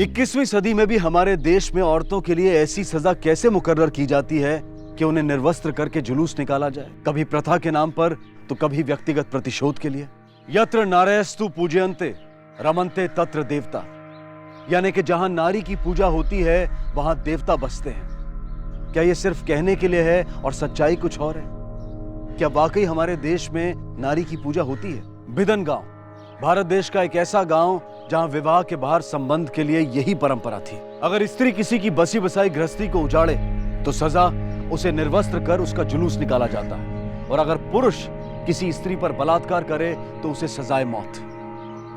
21वीं सदी में भी हमारे देश में औरतों के लिए ऐसी सजा कैसे मुकर्रर की जाती है कि उन्हें निर्वस्त्र करके जुलूस निकाला जाए, कभी प्रथा के नाम पर तो कभी व्यक्तिगत प्रतिशोध के लिए। यत्र नारयस्तु पूजयन्ते रमन्ते तत्र देवता, यानी कि जहां नारी की पूजा होती है वहां देवता बसते हैं। क्या यह सिर्फ कहने के लिए है और सच्चाई कुछ और है? क्या वाकई हमारे देश में नारी की पूजा होती है? बिदन गांव भारत देश का एक ऐसा गांव जहां विवाह के बाहर संबंध के लिए यही परंपरा थी। अगर स्त्री किसी की बसी बसाई गृहस्थी को उजाड़े तो सजा उसे निर्वस्त्र कर उसका जुलूस निकाला जाता है, और अगर पुरुष किसी स्त्री पर बलात्कार करे तो उसे सजाए मौत,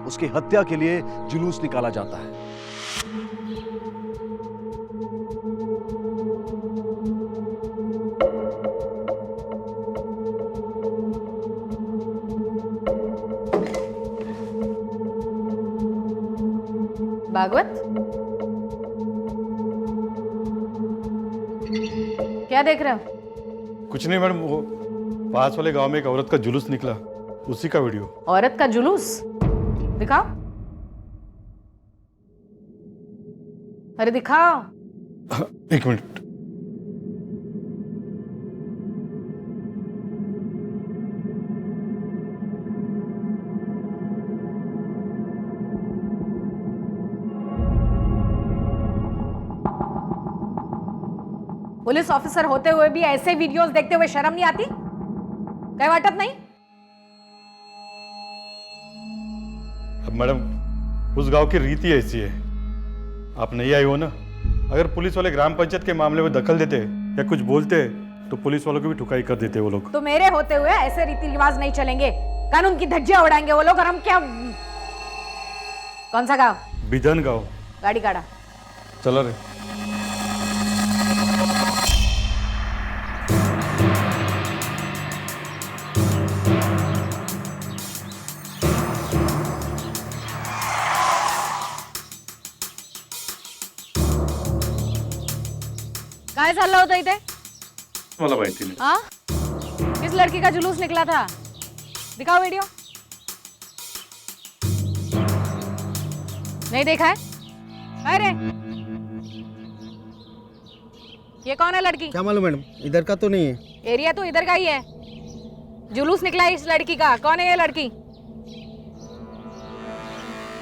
उसकी हत्या के लिए जुलूस निकाला जाता है। भागवत, क्या देख रहे हो? कुछ नहीं मैडम, वो पास वाले गांव में एक औरत का जुलूस निकला, उसी का वीडियो। औरत का जुलूस दिखाओ। अरे दिखाओ। एक मिनट। पुलिस ऑफिसर होते हुए भी ऐसे वीडियोस देखते हुए शर्म नहीं आती? क्या वाटत नहीं? अब मैडम, उस गांव की रीति ऐसी है, आप नहीं आई हो ना। अगर पुलिस वाले ग्राम पंचायत के मामले में दखल देते या कुछ बोलते तो पुलिस वालों को भी ठुकाई कर देते वो लोग। तो मेरे होते हुए ऐसे रीति रिवाज नहीं चलेंगे, कानून की धज्जियां उड़ाएंगे वो लोग, और हम क्या? कौन सा गांव? बिधन गांव। गाड़ी काढ़ा। चला रे। काय चाललं होतं इथे? मला माहिती नाही। हाँ? किस लड़की का जुलूस निकला था? दिखाओ वीडियो। नहीं देखा है? अरे ये कौन है लड़की? क्या मालूम मैडम, इधर का तो नहीं है। एरिया तो इधर का ही है। जुलूस निकला है इस लड़की का, कौन है ये लड़की?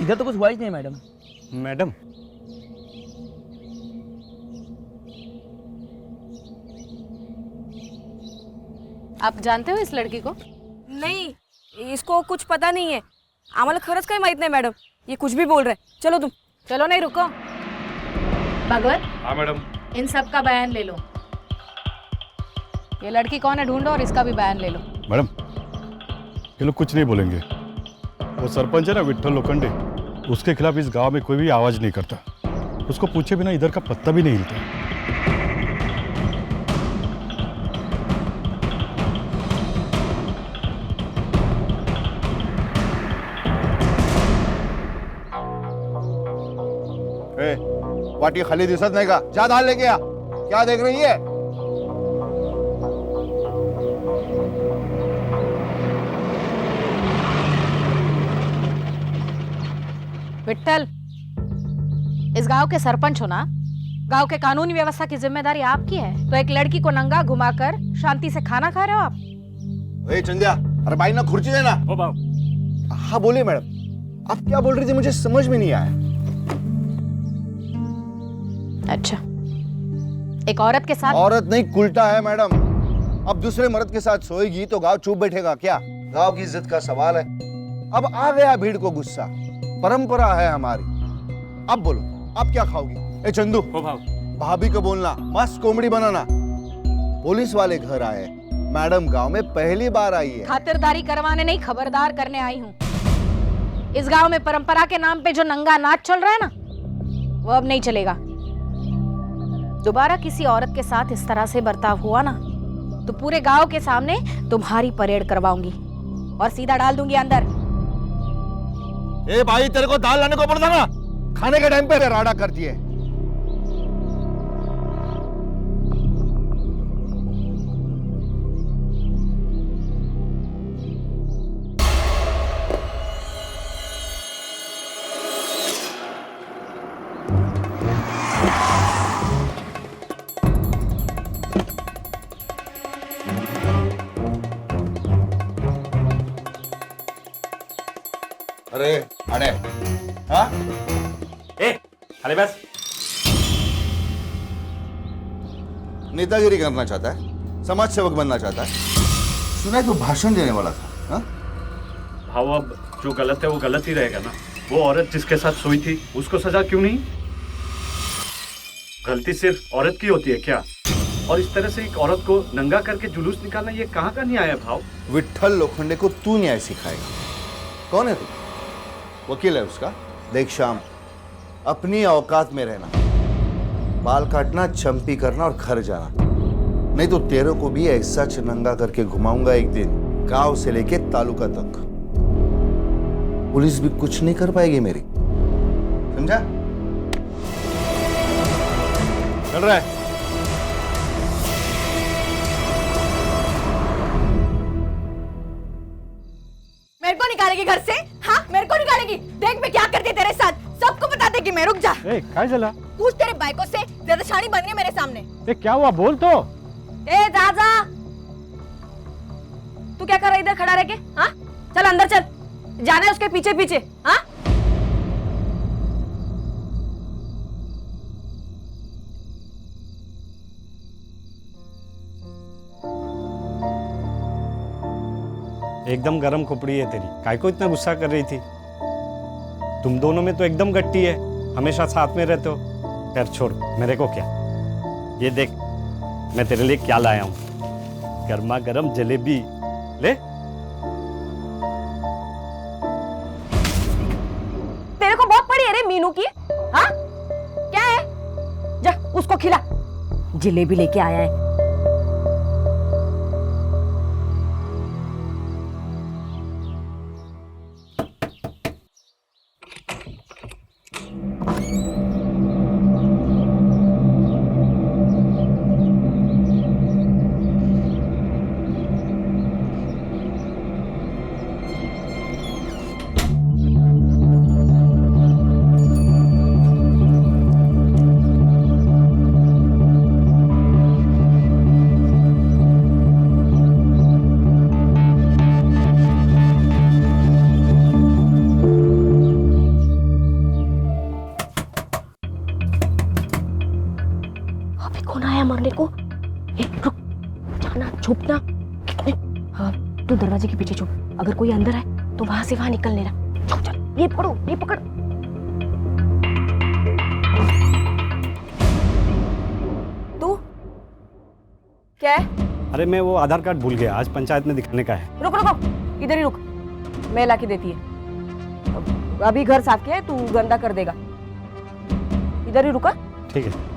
इधर तो कुछ हुआ ही नहीं मैडम। मैडम, आप जानते हो इस लड़की को? नहीं, इसको कुछ पता नहीं है। आम्हाला खरंच काही माहित नाही मॅडम, ये कुछ भी बोल रहे। चलो तुम। चलो नहीं रुको। भगवत, हाँ मैडम। इन सब का बयान ले लो। ये लड़की कौन है ढूंढो और इसका भी बयान ले लो। मैडम, ये लोग कुछ नहीं बोलेंगे। वो सरपंच है ना विठल लोखंडे, उसके खिलाफ इस गांव में कोई भी आवाज नहीं करता। उसको पूछे बिना इधर का पत्ता भी नहीं हिलता। वाटी खाली दिसत नाही का? जा धाल लेके आ। क्या देख रही है? विठल, इस गांव के सरपंच हो ना? गांव के कानूनी व्यवस्था की जिम्मेदारी आपकी है, तो एक लड़की को नंगा घुमाकर शांति से खाना खा रहे हो आप? ए चंद्या, अरे भाई ना खुर्ची देना। ओ बाप। हाँ बोलिए मैडम, आप क्या बोल रही थी? मुझे समझ में नहीं आया। अच्छा, एक औरत के साथ? औरत नहीं, उल्टा है मैडम। अब दूसरे मर्द के साथ सोएगी तो गांव चुप बैठेगा क्या? गांव की इज्जत का सवाल है। अब आ गया भीड़ को गुस्सा, परंपरा है हमारी। अब बोलो, आप क्या खाओगी? ए चंदू, भाभी को बोलना मस्त कोमड़ी बनाना। पुलिस वाले घर आए, मैडम गांव में पहली बार आई है। खातिरदारी करवाने नहीं, खबरदार करने आई हूँ। इस गांव में परंपरा के नाम पे जो नंगा नाच चल रहा है ना, वो अब नहीं चलेगा। दोबारा किसी औरत के साथ इस तरह से बर्ताव हुआ ना, तो पूरे गांव के सामने तुम्हारी परेड करवाऊंगी और सीधा डाल दूंगी अंदर। ए भाई, तेरे को दाल लाने को पड़ता ना, खाने के टाइम पे राडा करती है। अरे अरे हाँ ए अरे बस नेतागिरी करना चाहता है, समाज सेवक बनना चाहता है। सुना है तो भाषण देने वाला था। हाँ भाव अब जो गलत है वो गलत ही रहेगा ना। वो औरत जिसके साथ सोई थी उसको सजा क्यों नहीं? गलती सिर्फ औरत की होती है क्या? और इस तरह से एक औरत को नंगा करके जुलूस निकालना ये कहाँ का न्याय है भाव? विट्ठल लोखंडे को तू न्याय सिखाएगा। कौन है तू? वकील है उसका। देख श्याम, अपनी औकात में रहना, बाल काटना, चंपी करना और घर जाना, नहीं तो तेरे को भी ऐसा नंगा करके घुमाऊंगा एक दिन, गांव से लेके तालुका तक। पुलिस भी कुछ नहीं कर पाएगी मेरी, समझा? चल रहा है। मेरे को निकालेगी घर से? हाँ मेरे को निकालेगी। देख मैं क्या करती है तेरे साथ, सबको बता देगी मैं। रुक जा। ए काय झाला? पूछ तेरे बाइकों से, ज्यादा शानी बन रही है मेरे सामने। ए क्या हुआ बोल तो। ए दादा, तू क्या कर रहा है इधर खड़ा रह के? हाँ चल अंदर चल, जाना है उसके पीछे पीछे। हाँ एकदम गरम खोपड़ी है तेरी, काय को इतना गुस्सा कर रही थी? तुम दोनों में तो एकदम गट्टी है, हमेशा साथ में रहते हो। खैर छोड़, मेरे को क्या। ये देख मैं तेरे लिए क्या लाया हूं, गर्मा गर्म जलेबी ले। तेरे को बहुत पड़ी है रे मीनू की। हाँ क्या है, जा उसको खिला। जलेबी लेके आया है। मरने को। रुक जाना, छुपना। हाँ तू दरवाजे के पीछे छुप, अगर कोई अंदर आए तो वहां से वहां निकल लेना। छुप चल, ये पकड़ो, ये पकड़। तू क्या है? अरे मैं वो आधार कार्ड भूल गया, आज पंचायत में दिखाने का है। रुक रुक, इधर ही रुक, मैं लाके देती है। अभी घर साफ किया है, तू गंदा कर देगा। इधर ही रुका। ठीक है।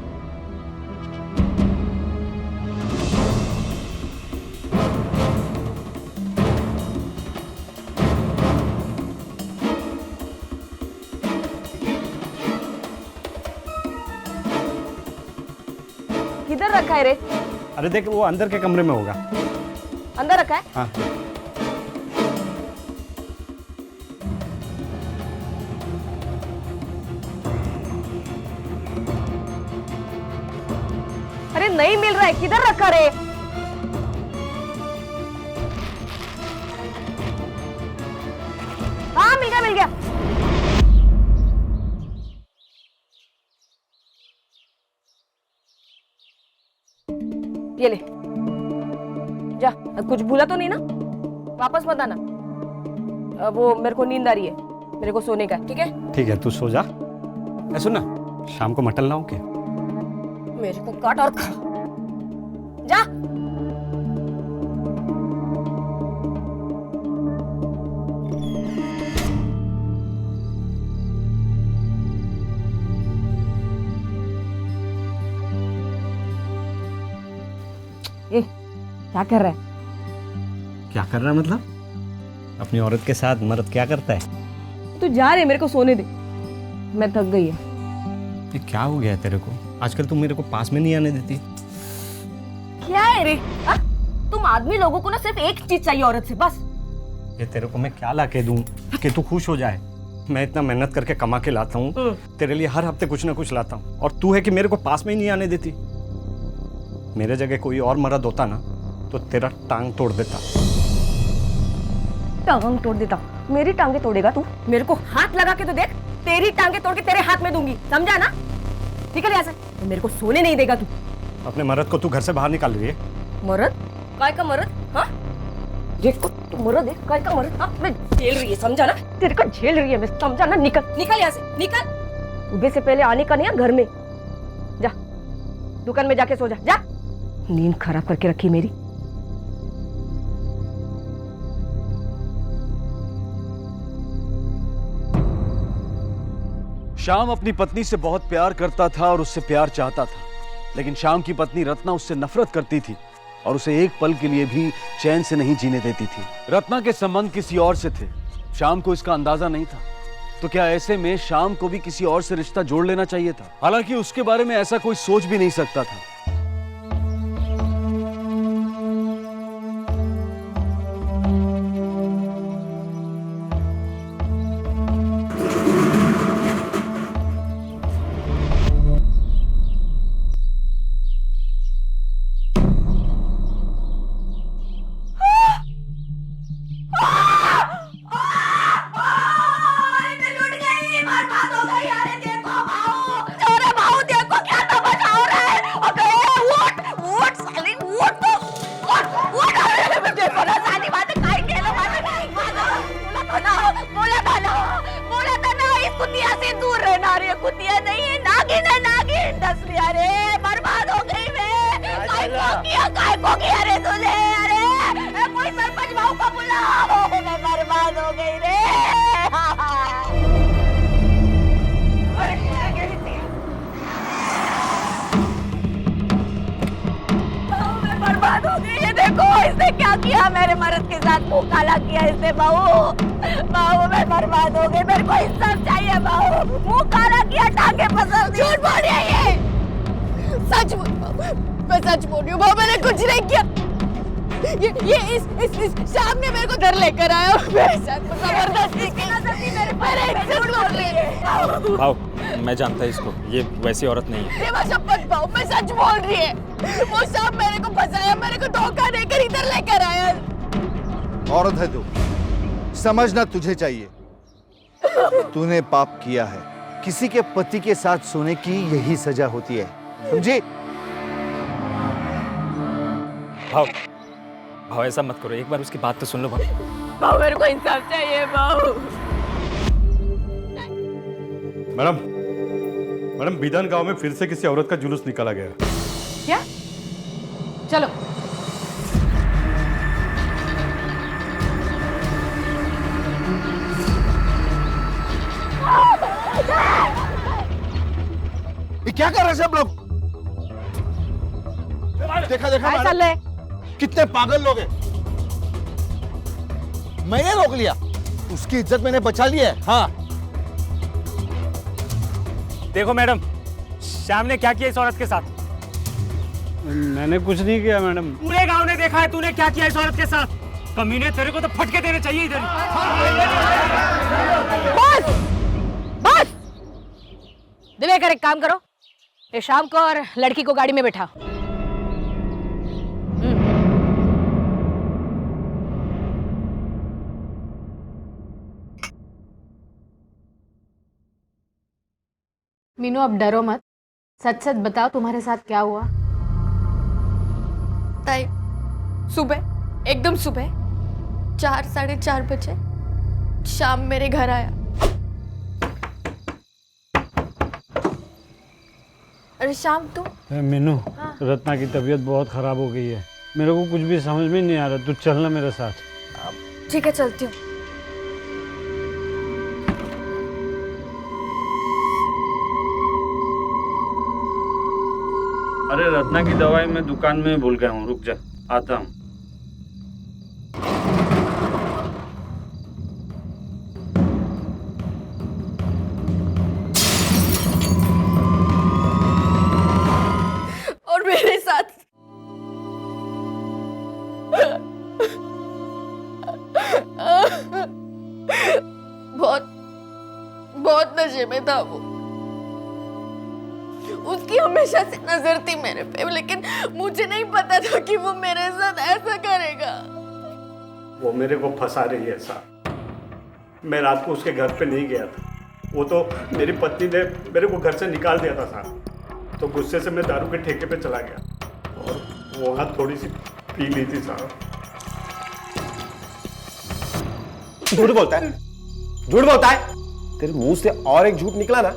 किधर रखा है रे? अरे देख वो अंदर के कमरे में होगा। अंदर रखा है? हाँ। अरे नहीं मिल रहा है, किधर रखा रे? हाँ मिल गया, मिल गया। ये ले जा, कुछ भूला तो नहीं ना? वापस मत आना। वो मेरे को नींद आ रही है, मेरे को सोने का है। ठीक है? ठीक है, तू सो जा। सुन ना, शाम को मटन लाऊं क्या? मेरे को काट और खा। जा। ए, क्या कर रहा है? क्या कर रहा है मतलब? अपनी औरत के साथ मर्द क्या करता है? तू जा रहे, मेरे को सोने दे, मैं थक गई है। ये क्या हो गया है तेरे को? आजकल तुम मेरे को पास में नहीं आने देती। क्या है रे? तुम आदमी लोगों को ना सिर्फ एक चीज चाहिए औरत से, बस। ये तेरे को मैं क्या ला के दूं कि तू खुश हो जाए? मैं इतना मेहनत करके कमा के लाता हूँ, तेरे लिए हर हफ्ते कुछ ना कुछ लाता हूँ, और तू है कि मेरे को पास में ही नहीं आने देती। मेरे जगह कोई और मर्द होता ना तो तेरा टांग तोड़ देता। टांग तोड़ देता हूँ। मेरी टांगे तोड़ेगा तू? मेरे को हाथ लगा के तो देख, तेरी टांगे तोड़ के तेरे हाथ में दूंगी, समझा ना? निकल यहाँ से, तो मेरे को सोने नहीं देगा तू। अपने मर्द को तू घर से बाहर निकाल रही है। मर्द? काय का मर्द? हाँ, देखो तू मर्द है, काय का मर्द? हाँ, मैं झेल रही है, समझा ना? तेरे को झेल रही है मैं, समझा ना? निकल निकल यहाँ से, निकल। सुबह से पहले आने का नहीं है घर में। जा दुकान में जाके सो जा, जा। नींद खराब करके रखी मेरी। श्याम अपनी पत्नी से बहुत प्यार करता था और उससे प्यार चाहता था, लेकिन श्याम की पत्नी रत्ना उससे नफरत करती थी और उसे एक पल के लिए भी चैन से नहीं जीने देती थी। रत्ना के संबंध किसी और से थे, श्याम को इसका अंदाजा नहीं था। तो क्या ऐसे में श्याम को भी किसी और से रिश्ता जोड़ लेना चाहिए था? हालांकि उसके बारे में ऐसा कोई सोच भी नहीं सकता था। इसने क्या किया मेरे मर्द के साथ? मुंह काला किया इसने। बहू मैं बर्बाद हो गई, मेरे को इंसाफ चाहिए बहू। मुंह काला किया, टांगे पसंद। झूठ बोल रही है ये। सच मैं सच बोल रही हूँ बहू, मैंने कुछ नहीं किया। ये इस श्याम ने मेरे को घर लेकर आया और मेरे साथ जबरदस्ती की। मेरे झूठ बोल रही है। भाव, मैं जानता है इसको, ये वैसी औरत नहीं है। देवा शपथ बहू, मैं सच बोल रही है। वो श्याम मेरे को फंसाया, मेरे को धोखा देकर इधर लेकर आया। औरत है तू, समझना तुझे चाहिए। तूने पाप किया है। किसी के पति के साथ सोने की यही सजा होती है, समझे? भाव ऐसा मत करो, एक बार उसकी बात तो सुन लो। बहू मेरे को इंसाफ चाहिए बहू। मैडम बिदन गांव में फिर से किसी औरत का जुलूस निकाला गया। क्या? चलो। ये क्या कर रहे हैं सब लोग? देखा मैडम, कितने पागल लोग हैं। मैंने रोक लिया, उसकी इज्जत मैंने बचा ली है। हाँ देखो मैडम, श्याम ने क्या किया इस औरत के साथ? मैंने कुछ नहीं किया मैडम। पूरे गांव ने देखा है तूने क्या किया इस औरत के साथ। कमीने, तेरे को तो फटके देने चाहिए इधर। बस दिवेकर, एक काम करो, ये शाम को और लड़की को गाड़ी में बैठा। मीनू, अब डरो मत, सच सच बताओ तुम्हारे साथ क्या हुआ? ताई, सुबह, एकदम सुबह 4, 4:30 बजे शाम मेरे घर आया। अरे शाम तू? मीनू, रत्ना की तबीयत बहुत खराब हो गई है, मेरे को कुछ भी समझ में नहीं आ रहा। तू चलना मेरे साथ। ठीक है, चलती हूँ। अरे रत्ना की दवाई मैं दुकान में भूल गया हूँ, रुक जा, आता हूँ। और मेरे साथ बहुत नशे में था वो। उसकी हमेशा से नजर थी मेरे पे, लेकिन मुझे नहीं पता था कि वो मेरे साथ ऐसा करेगा। वो मेरे को फंसा रही है साहब। मैं रात को उसके घर पे नहीं गया था, वो तो मेरी पत्नी ने मेरे को घर से निकाल दिया था साहब। तो गुस्से से मैं दारू के ठेके पे चला गया और वहाँ थोड़ी सी पी ली थी साहब। झूठ बोलता है, झूठ बोलता है। तेरे मुंह से और एक झूठ निकला ना,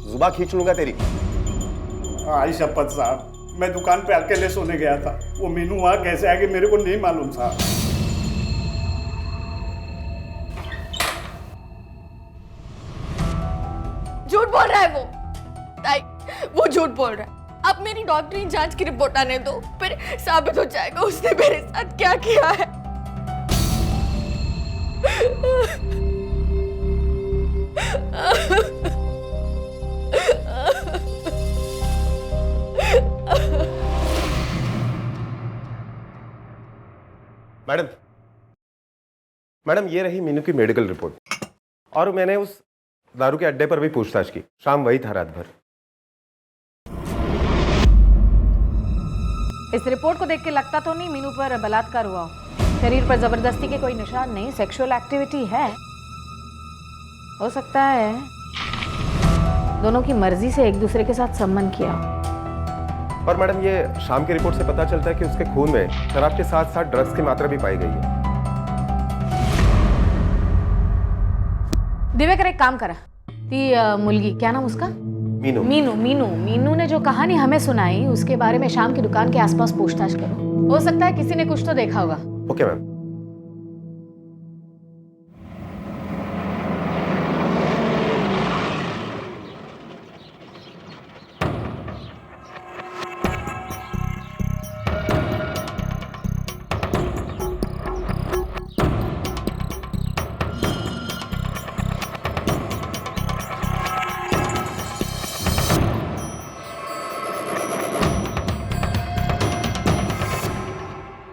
जुबान खींच लूंगा तेरी। आई शपथ साहब, मैं दुकान पे अकेले सोने गया था। वो मीनू वहाँ कैसे आ गई मेरे को नहीं मालूम साहब। झूठ बोल रहा है वो। ताई, वो झूठ बोल रहा है। अब मेरी डॉक्टरी जांच की रिपोर्ट आने दो, फिर साबित हो जाएगा उसने मेरे साथ क्या किया है। मैडम, मैडम ये रही मीनू की मेडिकल रिपोर्ट, और मैंने उस दारू के अड्डे पर भी पूछताछ की। शाम वही था रात भर। इस रिपोर्ट को देख के लगता तो नहीं मीनू पर बलात्कार हुआ हो। शरीर पर जबरदस्ती के कोई निशान नहीं, सेक्सुअल एक्टिविटी है। हो सकता है दोनों की मर्जी से एक दूसरे के साथ संबंध किया। और मैडम ये शाम की रिपोर्ट से पता चलता है कि उसके खून में शराब के साथ साथ ड्रग्स की मात्रा भी पाई गई है। दिव्याकर एक काम करा, ती मुलगी, क्या नाम उसका? मीनू। मीनू ने जो कहानी हमें सुनाई उसके बारे में शाम की दुकान के आसपास पूछताछ करो। हो सकता है किसी ने कुछ तो देखा होगा। Okay ma'am.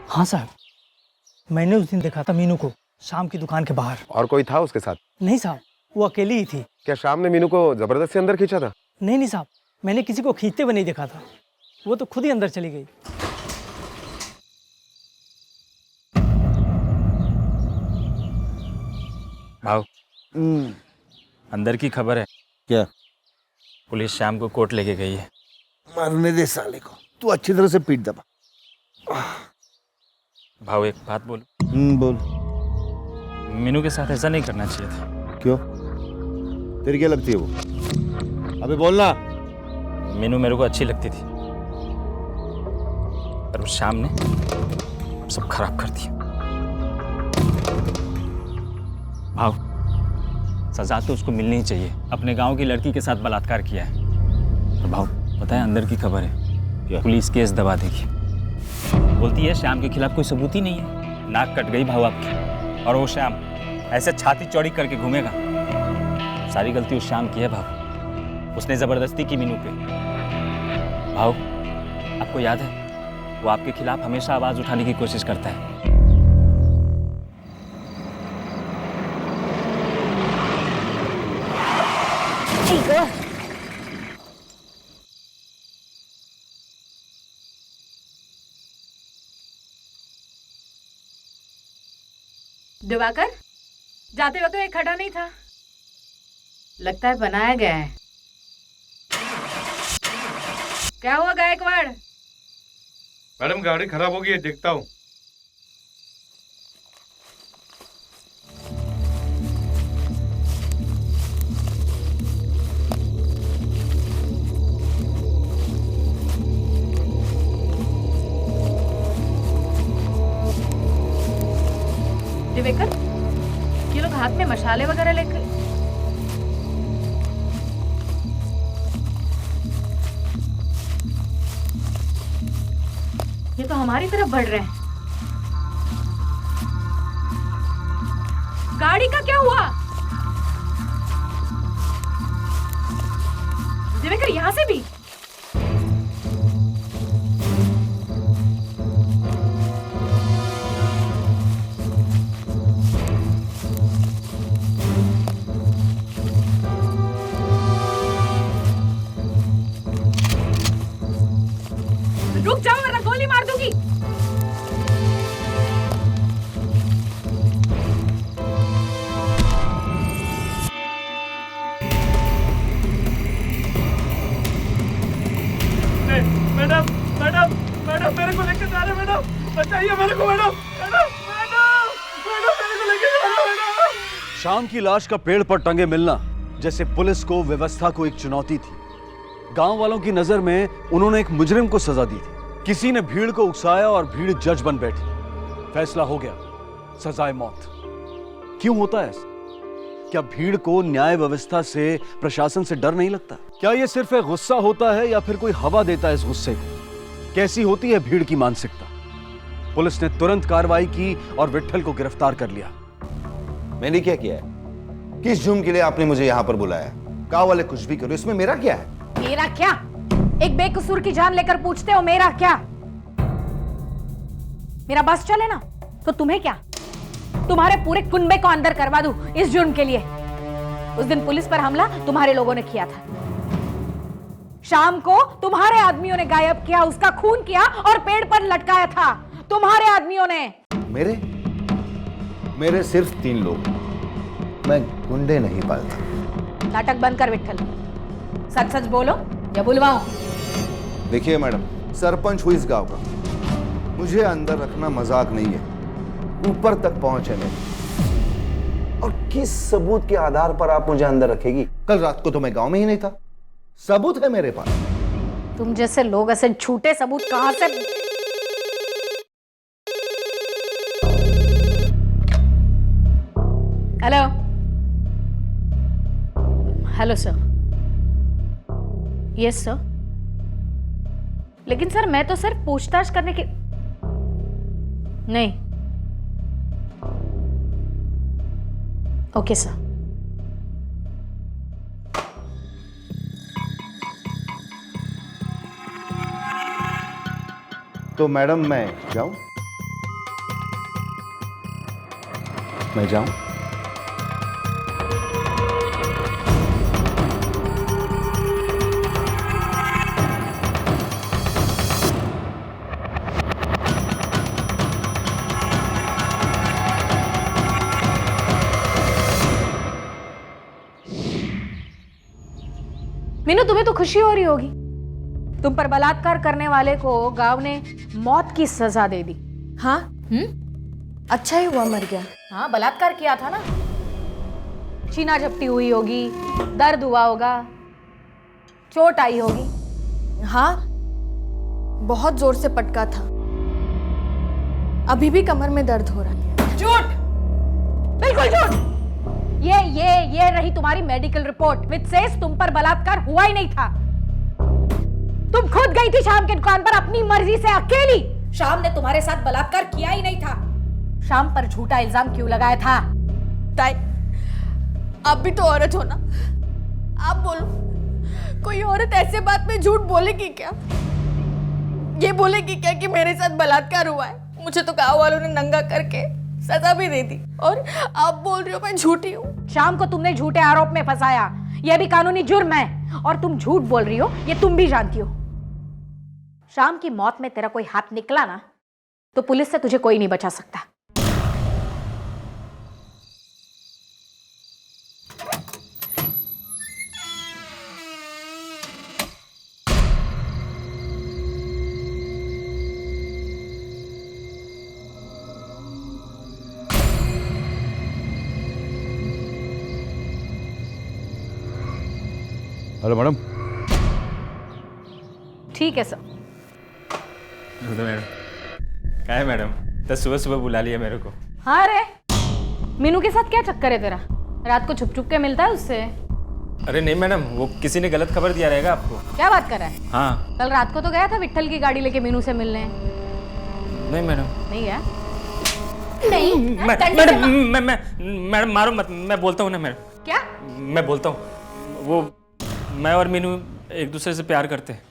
हाँ साहब, मैंने उस दिन देखा था मीनू को शाम की दुकान के बाहर। और कोई था उसके साथ? नहीं साहब, वो अकेली ही थी। क्या शाम ने मीनू को जबरदस्ती अंदर खींचा था? नहीं साहब, मैंने किसी को खींचते हुए नहीं देखा था। वो तो खुद ही अंदर चली गई। भाव, अंदर की खबर है। क्या? पुलिस शाम को कोर्ट लेके गई है। मरने दे साले को, तू अच्छी तरह से पीट दबा। भाव एक बात बोलूं? बोल। मीनू के साथ ऐसा नहीं करना चाहिए था। क्यों? तेरी क्या लगती है वो? अबे बोलना। मीनू मेरे को अच्छी लगती थी, पर उस शाम ने सब खराब कर दिया। भाव, सजा तो उसको मिलनी ही चाहिए। अपने गांव की लड़की के साथ बलात्कार किया है। और भाव, पता है अंदर की खबर है, क्या? पुलिस केस दबा देगी। बोलती है श्याम के खिलाफ कोई सबूत ही नहीं है। नाक कट गई भाव आपकी। और वो श्याम ऐसे छाती चौड़ी करके घूमेगा। सारी गलती उस श्याम की है भाव। उसने जबरदस्ती की मीनू पे। भाव, आपको याद है वो आपके खिलाफ हमेशा आवाज उठाने की कोशिश करता है। दिवाकर, जाते वक्त एक खड़ा नहीं था, लगता है बनाया गया है। क्या हुआ गायकवाड़? मैडम गाड़ी खराब हो गई है, देखता हूँ। दिवेकर, ये लोग हाथ में मशाले वगैरह लेकर। ये तो हमारी तरफ बढ़ रहे हैं। गाड़ी का क्या हुआ? दिवेकर, यहां से भी। रुक जाओ वरना गोली मार दूंगी। शाम की लाश का पेड़ पर टंगे मिलना जैसे पुलिस को, व्यवस्था को एक चुनौती थी। गांव वालों की नजर में उन्होंने एक मुजरिम को सजा दी थी। किसी ने भीड़ को उकसाया और भीड़ जज बन बैठी। फैसला हो गया, सजाए मौत। क्यों होता है ऐसा? क्या भीड़ को न्याय व्यवस्था से, प्रशासन से डर नहीं लगता? क्या यह सिर्फ एक गुस्सा होता है या फिर कोई हवा देता है इस गुस्से को? कैसी होती है भीड़ की मानसिकता? पुलिस ने तुरंत कार्रवाई की और विट्ठल को गिरफ्तार कर लिया। मैंने क्या किया है? किस जुर्म के लिए आपने मुझे यहां पर बुलाया? गांव वाले कुछ भी करो, इसमें मेरा क्या है? मेरा क्या? एक बेकसूर की जान लेकर पूछते हो मेरा क्या? मेरा बस चले ना तो तुम्हें क्या? तुम्हारे पूरे कुनबे को अंदर करवा दूं इस जुर्म के लिए। उस दिन पुलिस पर हमला तुम्हारे लोगों ने किया था। शाम को तुम्हारे आदमियों ने गायब किया, उसका खून किया और पेड़ पर लटकाया था तुम्हारे आदमियों ने। मेरे सिर्फ 3 लोग। मैं गुंडे नहीं पालता। नाटक बंद कर विट्ठल, सच सच बोलो या बुलवाऊं? देखिए मैडम, सरपंच हूं इस गांव का। मुझे अंदर रखना मजाक नहीं है। ऊपर तक पहुंच है मेरी। और किस सबूत के आधार पर आप मुझे अंदर रखेगी? कल रात को तो मैं गांव में ही नहीं था। सबूत है मेरे पास। तुम जैसे लोग ऐसे झूठे सबूत कहां से? Hello hello sir. Yes sir. लेकिन सर मैं तो सिर्फ पूछताछ करने की नहीं। Okay sir. तो मैडम मैं जाऊं? मैं जाऊं? मीनू, तुम्हें तो खुशी हो रही होगी। तुम पर बलात्कार करने वाले को गांव ने मौत की सजा दे दी। हाँ अच्छा ही हुआ मर गया। हाँ, बलात्कार किया था ना। छीना झपटी हुई होगी, दर्द हुआ होगा, चोट आई होगी। हाँ बहुत जोर से पटका था। अभी भी कमर में दर्द हो रहा है। झूठ, बिल्कुल झूठ। ये रही तुम्हारी मेडिकल रिपोर्ट विच सेज तुम पर बलात्कार हुआ ही नहीं था। तुम खुद गई थी शाम के दुकान पर अपनी मर्जी से अकेली। शाम ने तुम्हारे साथ बलात्कार किया ही नहीं था। शाम पर झूठा इल्जाम क्यों लगाया था? ताई आप भी तो औरत हो ना, आप बोलो, कोई औरत ऐसे बात में झूठ बोलेगी क्या? ये बोलेगी क्या कि मेरे साथ बलात्कार हुआ है? मुझे तो गांव वालों ने नंगा करके सजा भी दे दी और आप बोल रही हो मैं झूठी हूँ। शाम को तुमने झूठे आरोप में फंसाया, यह भी कानूनी जुर्म है। और तुम झूठ बोल रही हो ये तुम भी जानती हो। शाम की मौत में तेरा कोई हाथ निकला ना तो पुलिस से तुझे कोई नहीं बचा सकता। Hello madam. ठीक है सर। मैडम क्या है मैडम, तो सुबह सुबह बुला लिया मेरे को। हाँ रे, मीनू के साथ क्या चक्कर है तेरा? रात को छुप छुप के मिलता है उससे? अरे नहीं मैडम, वो किसी ने गलत खबर दिया रहेगा आपको। क्या बात कर रहा है? हाँ। कल रात को तो गया था विट्ठल की गाड़ी लेके मीनू से मिलने। नहीं मैडम। नहीं गया? मैडम मारो मत, मैं बोलता हूँ ना मैडम। क्या? मैं बोलता हूँ, वो मैं और मीनू एक दूसरे से प्यार करते हैं।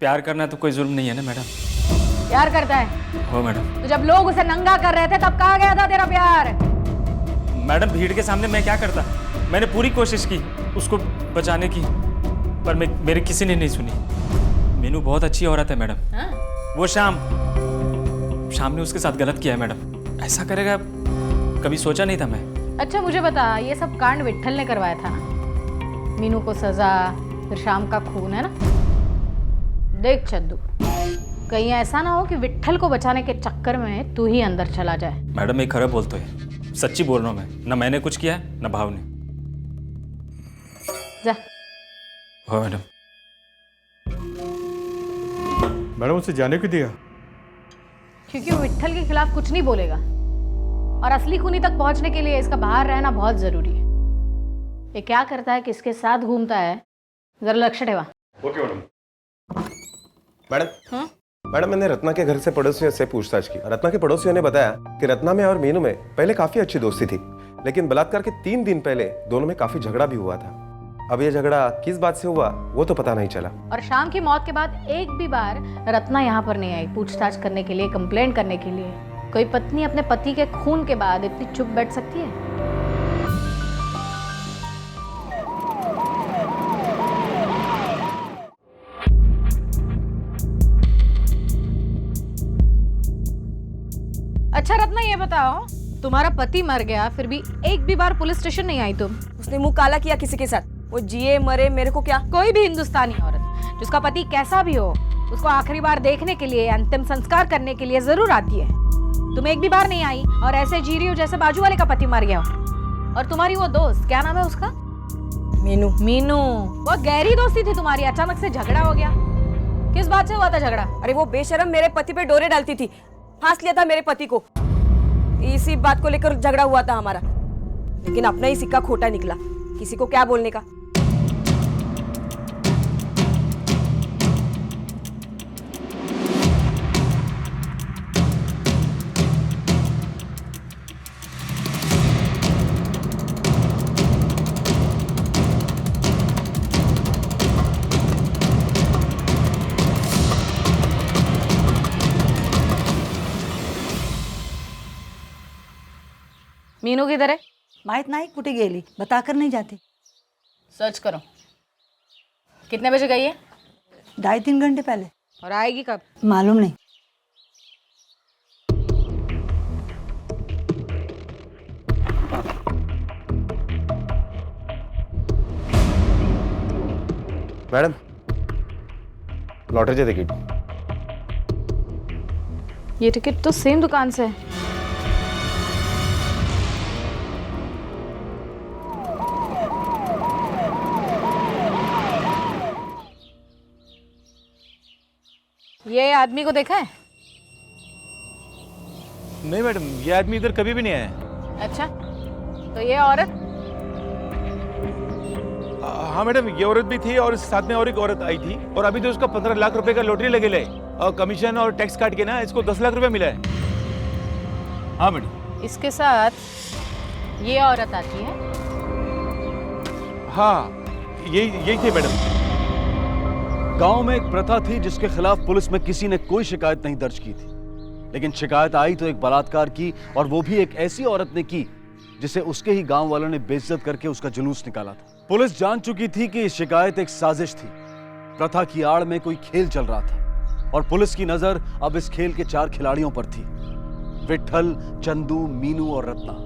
प्यार करना तो कोई जुर्म नहीं है ना मैडम। प्यार करता है? हो मैडम। तो जब लोग उसे नंगा कर रहे थे तब कहाँ गया था तेरा प्यार? मैडम भीड़ के सामने मैं क्या करता? मैंने पूरी कोशिश की उसको बचाने की, पर मेरी किसी ने नहीं सुनी। मीनू बहुत अच्छी औरत है मैडम। हाँ? वो शाम ने उसके साथ गलत किया है मैडम। ऐसा करेगा कभी सोचा नहीं था मैं। अच्छा मुझे बता, ये सब कांड विट्ठल ने करवाया था ना? मीनू को सजा, फिर शाम का खून, है ना? देख चद्दू, कहीं ऐसा ना हो कि विट्ठल को बचाने के चक्कर में तू ही अंदर चला जाए। मैडम एक खरं बोलतोय, सच्ची बोल रहा हूँ मैं, ना मैंने कुछ किया है ना भाव ने। जा। हाँ मैडम। मैडम उसे जाने क्यों दिया? क्योंकि वो विट्ठल के खिलाफ कुछ नहीं बोलेगा और असली खूनी तक पहुंचने के लिए इसका बाहर रहना बहुत जरूरी है। ये क्या करता है, किसके साथ घूमता है, जरा लक्ष्य ठेवा। Okay madam. मैडम मैडम, मैंने रत्ना के घर से पड़ोसियों से पूछताछ की। रत्ना के पड़ोसियों ने बताया कि रत्ना में और मीनू में पहले काफी अच्छी दोस्ती थी, लेकिन बलात्कार के 3 दिन पहले दोनों में काफी झगड़ा भी हुआ था। अब ये झगड़ा किस बात से हुआ वो तो पता नहीं चला। और शाम की मौत के बाद एक भी बार रत्ना यहाँ पर नहीं आई पूछताछ करने के लिए, कंप्लेंट करने के लिए। कोई पत्नी अपने पति के खून के बाद इतनी चुप बैठ सकती है? अच्छा रत्ना, ये बताओ, तुम्हारा पति मर गया फिर भी एक भी बार पुलिस स्टेशन नहीं आई तुम? उसने मुंह काला किया किसी के साथ, वो जिए मरे मेरे को क्या। कोई भी हिंदुस्तानी औरत जिसका पति कैसा भी हो उसको आखिरी बार देखने के लिए, अंतिम संस्कार करने के लिए जरूर आती है। तुम एक भी बार नहीं आई और ऐसे जी रही हो जैसे बाजू वाले का पति मर गया हो। और तुम्हारी वो दोस्त, क्या नाम है उसका? मीनू। मीनू, वो गहरी दोस्ती थी तुम्हारी, अचानक से झगड़ा हो गया। किस बात से हुआ था झगड़ा? अरे वो बेशरम मेरे पति पे डोरे डालती थी, फांस लिया था मेरे पति को। इसी बात को लेकर झगड़ा हुआ था हमारा, लेकिन अपना ही सिक्का खोटा निकला। किसी को क्या बोलने का। मीनू किधर है? माहित नाही कुठे गेली, बताकर नहीं जाते। सर्च करो। कितने बजे गई है? 2.5-3 घंटे पहले। और आएगी कब? मालूम नहीं। Madam, lottery ticket. ये टिकट तो सेम दुकान से है। ये आदमी को देखा है? नहीं मैडम, ये आदमी इधर कभी भी नहीं आया। अच्छा, तो ये औरत? हाँ मैडम, ये औरत भी थी और साथ में और एक औरत आई थी, और अभी तो उसका 15 लाख रुपए का लॉटरी लगे ले, और कमीशन और टैक्स काट के ना इसको 10 लाख रुपए मिला है। हाँ मैडम। इसके साथ ये औरत आती है? हाँ, यही थी मैडम। गांव में एक प्रथा थी जिसके खिलाफ पुलिस में किसी ने कोई शिकायत नहीं दर्ज की थी, लेकिन शिकायत आई तो एक बलात्कार की, और वो भी एक ऐसी औरत ने की जिसे उसके ही गांव वालों ने बेइज्जत करके उसका जुलूस निकाला था। पुलिस जान चुकी थी कि शिकायत एक साजिश थी, प्रथा की आड़ में कोई खेल चल रहा था, और पुलिस की नजर अब इस खेल के 4 खिलाड़ियों पर थी, विट्ठल, चंदू, मीनू और रत्ना।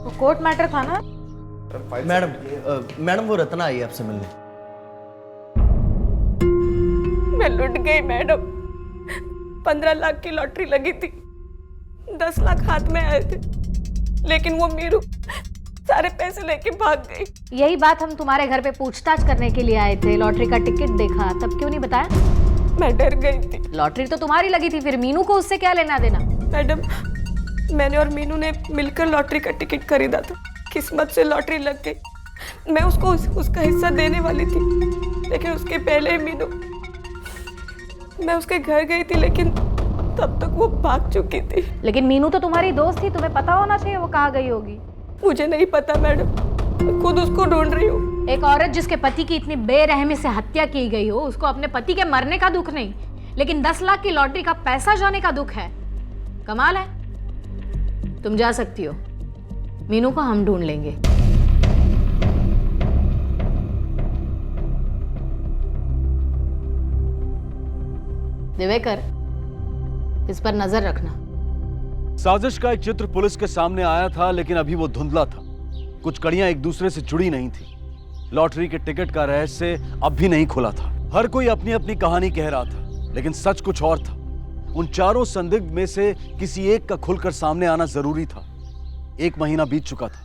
वो कोर्ट मैटर था ना? मैडम वो रत्ना आई है आपसे मिलने। मैं लुट गई मैडम। 15 लाख की लॉटरी लगी थी, 10 लाख हाथ में आए थे, लेकिन वो मीरू सारे पैसे लेके भाग गई। यही बात हम तुम्हारे घर पे पूछताछ करने के लिए आए थे। लॉटरी का टिकट देखा, तब क्यों नहीं बताया? मैं डर गई थी। लॉटरी तो तुम्हारी लगी थी, फिर मीनू को उससे क्या लेना देना? मैडम, मैंने और मीनू ने मिलकर लॉटरी का टिकट खरीदा था। किस्मत से लॉटरी लग गई। मैं उसको उसका हिस्सा देने वाली थी, लेकिन उसके पहले मीनू, मैं उसके घर गई थी, लेकिन तब तक वो भाग चुकी थी। लेकिन मीनू तो तुम्हारी दोस्त थी, तुम्हें पता होना चाहिए वो कहाँ गई होगी। मुझे नहीं पता मैडम, मैं खुद उसको ढूंढ रही हूँ। एक औरत जिसके पति की इतनी बेरहमी से हत्या की गई हो, उसको अपने पति के मरने का दुख नहीं, लेकिन 10 लाख की लॉटरी का पैसा जाने का दुख है। कमाल है। तुम जा सकती हो, मीनू को हम ढूंढ लेंगे। दिवेकर, इस पर नजर रखना। साजिश का एक चित्र पुलिस के सामने आया था, लेकिन अभी वो धुंधला था। कुछ कड़ियां एक दूसरे से जुड़ी नहीं थी। लॉटरी के टिकट का रहस्य अब भी नहीं खुला था। हर कोई अपनी अपनी कहानी कह रहा था, लेकिन सच कुछ और था। उन चारों संदिग्ध में से किसी एक का खुलकर सामने आना जरूरी था। 1 महीना बीत चुका था।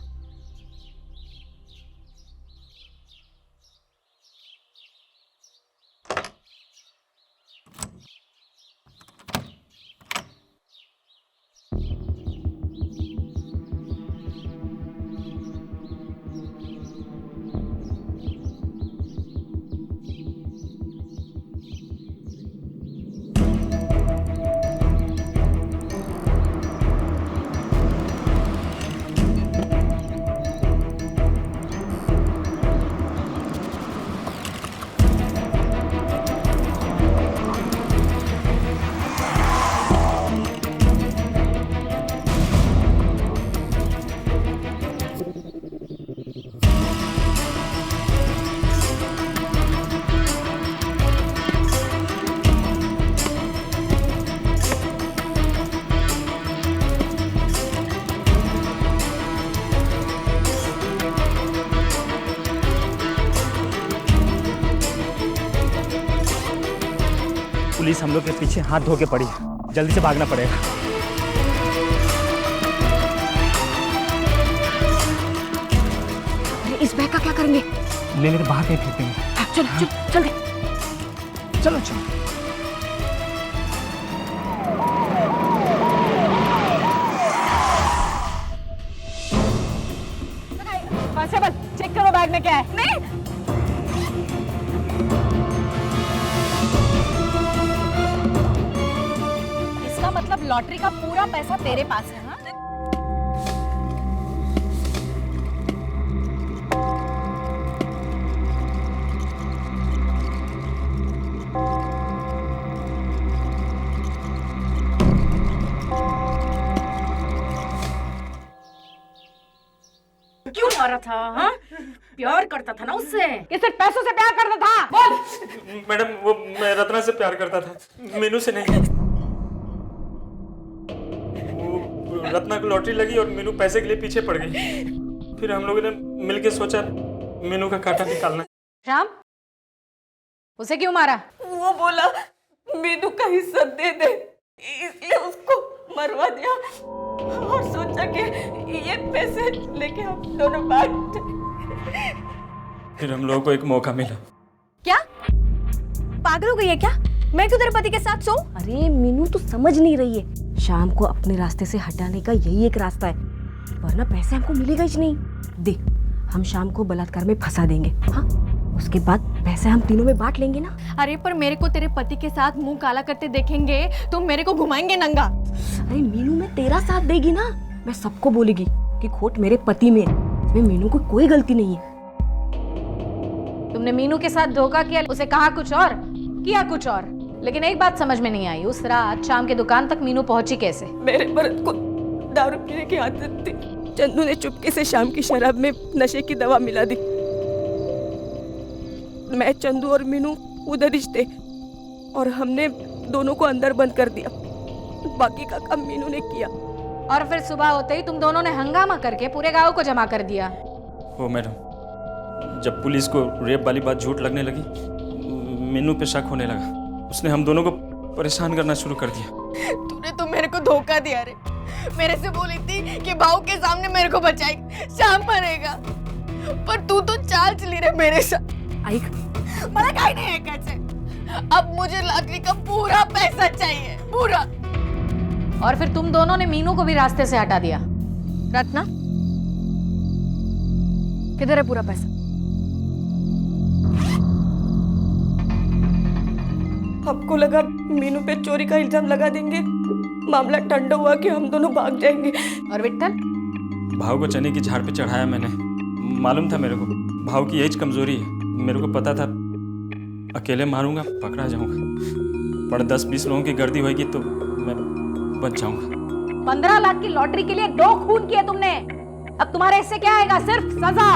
पुलिस हम लोग के पीछे हाथ धो के पड़ी है, जल्दी से भागना पड़ेगा। इस बैग का क्या करेंगे? ले लेते बाहर कहीं फेंकेंगे। चलो चल दे। चलो चलो। कांस्टेबल, चेक करो बैग में क्या है। नहीं। इसका मतलब लॉटरी का पूरा पैसा तेरे पास है, हाँ? क्यों मारा था? हाँ? प्यार करता था ना उससे? कि सिर्फ पैसों से प्यार करता था? बोल। मैडम वो मैं रत्ना से प्यार करता था, मीनू से नहीं। वो रत्ना को लॉटरी लगी और मीनू पैसे के लिए पीछे पड़ गई। फिर हम लोगों ने मिलके सोचा मीनू का कांटा निकालना। श्याम, उसे क्यों मारा? वो बोला मीनू का हिस्सा दे दे, इसलिए उसको मरवा दिया और सोचा कि ये पैसे लेके हम दोनों बांट। फिर हम लोगों को एक मौका मिला। क्या पागल हो गई है क्या? मैं क्यों तेरे पति के साथ सोऊं? अरे मीनू तू समझ नहीं रही है, शाम को अपने रास्ते से हटाने का यही एक रास्ता है, वरना पैसे हमको मिलेगा ही नहीं। देख, हम शाम को बलात्कार में फंसा देंगे, हाँ? उसके बाद पैसे हम तीनों में बांट लेंगे ना। अरे पर मेरे को तेरे पति के साथ मुंह काला करते देखेंगे तो मेरे को घुमाएंगे नंगा। अरे मीनू में तेरा साथ देगी ना, मैं सबको बोलेगी कि खोट मेरे पति में, इसमें मीनू को कोई गलती नहीं है। तुमने मीनू के साथ धोखा किया, उसे कहा कुछ और, किया कुछ और। लेकिन एक बात समझ में नहीं आई, उस रात शाम के दुकान तक मीनू पहुंची कैसे? मेरे मर्द को दारू पीने की आदत थी, चंदू ने चुपके से शाम की शराब में नशे की दवा मिला दी। मैं, चंदू और मीनू उधर ही थे और हमने दोनों को अंदर बंद कर दिया। बाकी का काम मीनू ने किया। और फिर सुबह होते ही तुम दोनों ने हंगामा करके पूरे गांव को जमा कर दिया। ओ मैडम, जब पुलिस को रेप वाली बात झूठ लगने लगी, मीनू पे शक होने लगा। उसने हम दोनों को परेशान करना शुरू कर दिया। तूने तो मेरे को धोखा दिया रे। मेरे से बोली थी कि भाऊ के सामने मेरे को बचाएगी, शाम मरेगा, पर तू तो चाल चली रे मेरे साथ। आइक, मला काही नहीं ऐकायचंय। अब मुझे लॉटरी का पूरा पैसा चाहिए, पूरा। और फिर तुम दोनों ने मीनू को भी रास्ते से हटा दिया। रत्ना, किधर है पूरा पैसा? आपको लगा मीनू पे चोरी का इल्जाम लगा देंगे, मामला ठंडा हुआ कि हम दोनों भाग जाएंगे। और विट्ठल? भाव को चने की झाड़ पे चढ़ाया मैंने। मालूम था मेरे को भाव की यही कमजोरी है। मेरे को पता था अकेले मारूंगा पकड़ा जाऊंगा, पर 10-20 लोगों की गर्दी होगी तो मैं बच जाऊंगा। 15 लाख की लॉटरी के लिए 2 खून किए तुमने। अब तुम्हारे इससे क्या आएगा? सिर्फ सजा।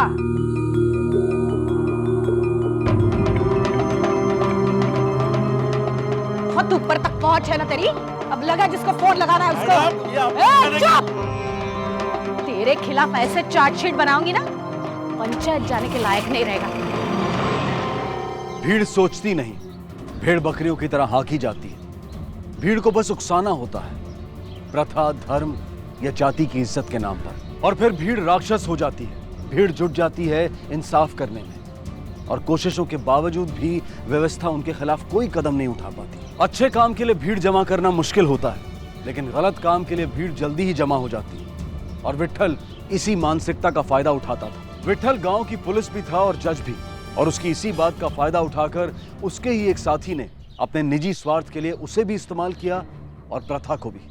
बहुत ऊपर तक पहुंच है ना तेरी। अब लगा जिसको फोन लगाना है उसको। चुप! तेरे खिलाफ ऐसे चार्जशीट बनाऊंगी ना, पंचायत जाने के लायक नहीं रहेगा। भीड़ सोचती नहीं, भेड़ बकरियों की तरह हाँकी जाती है। भीड़ को बस उकसाना होता है, प्रथा, धर्म या जाति की इज्जत के नाम पर। और फिर भीड़ राक्षस हो जाती है। भीड़ जुट जाती है इंसाफ करने में, और कोशिशों के बावजूद भी व्यवस्था उनके खिलाफ कोई कदम नहीं उठा पाती। अच्छे काम के लिए भीड़ जमा करना मुश्किल होता है, लेकिन गलत काम के लिए भीड़ जल्दी ही जमा हो जाती है। और विट्ठल इसी मानसिकता का फायदा उठाता था। विट्ठल गांव की पुलिस भी था और जज भी, और उसकी इसी बात का फायदा उठाकर उसके ही एक साथी ने अपने निजी स्वार्थ के लिए उसे भी इस्तेमाल किया और प्रथा को भी।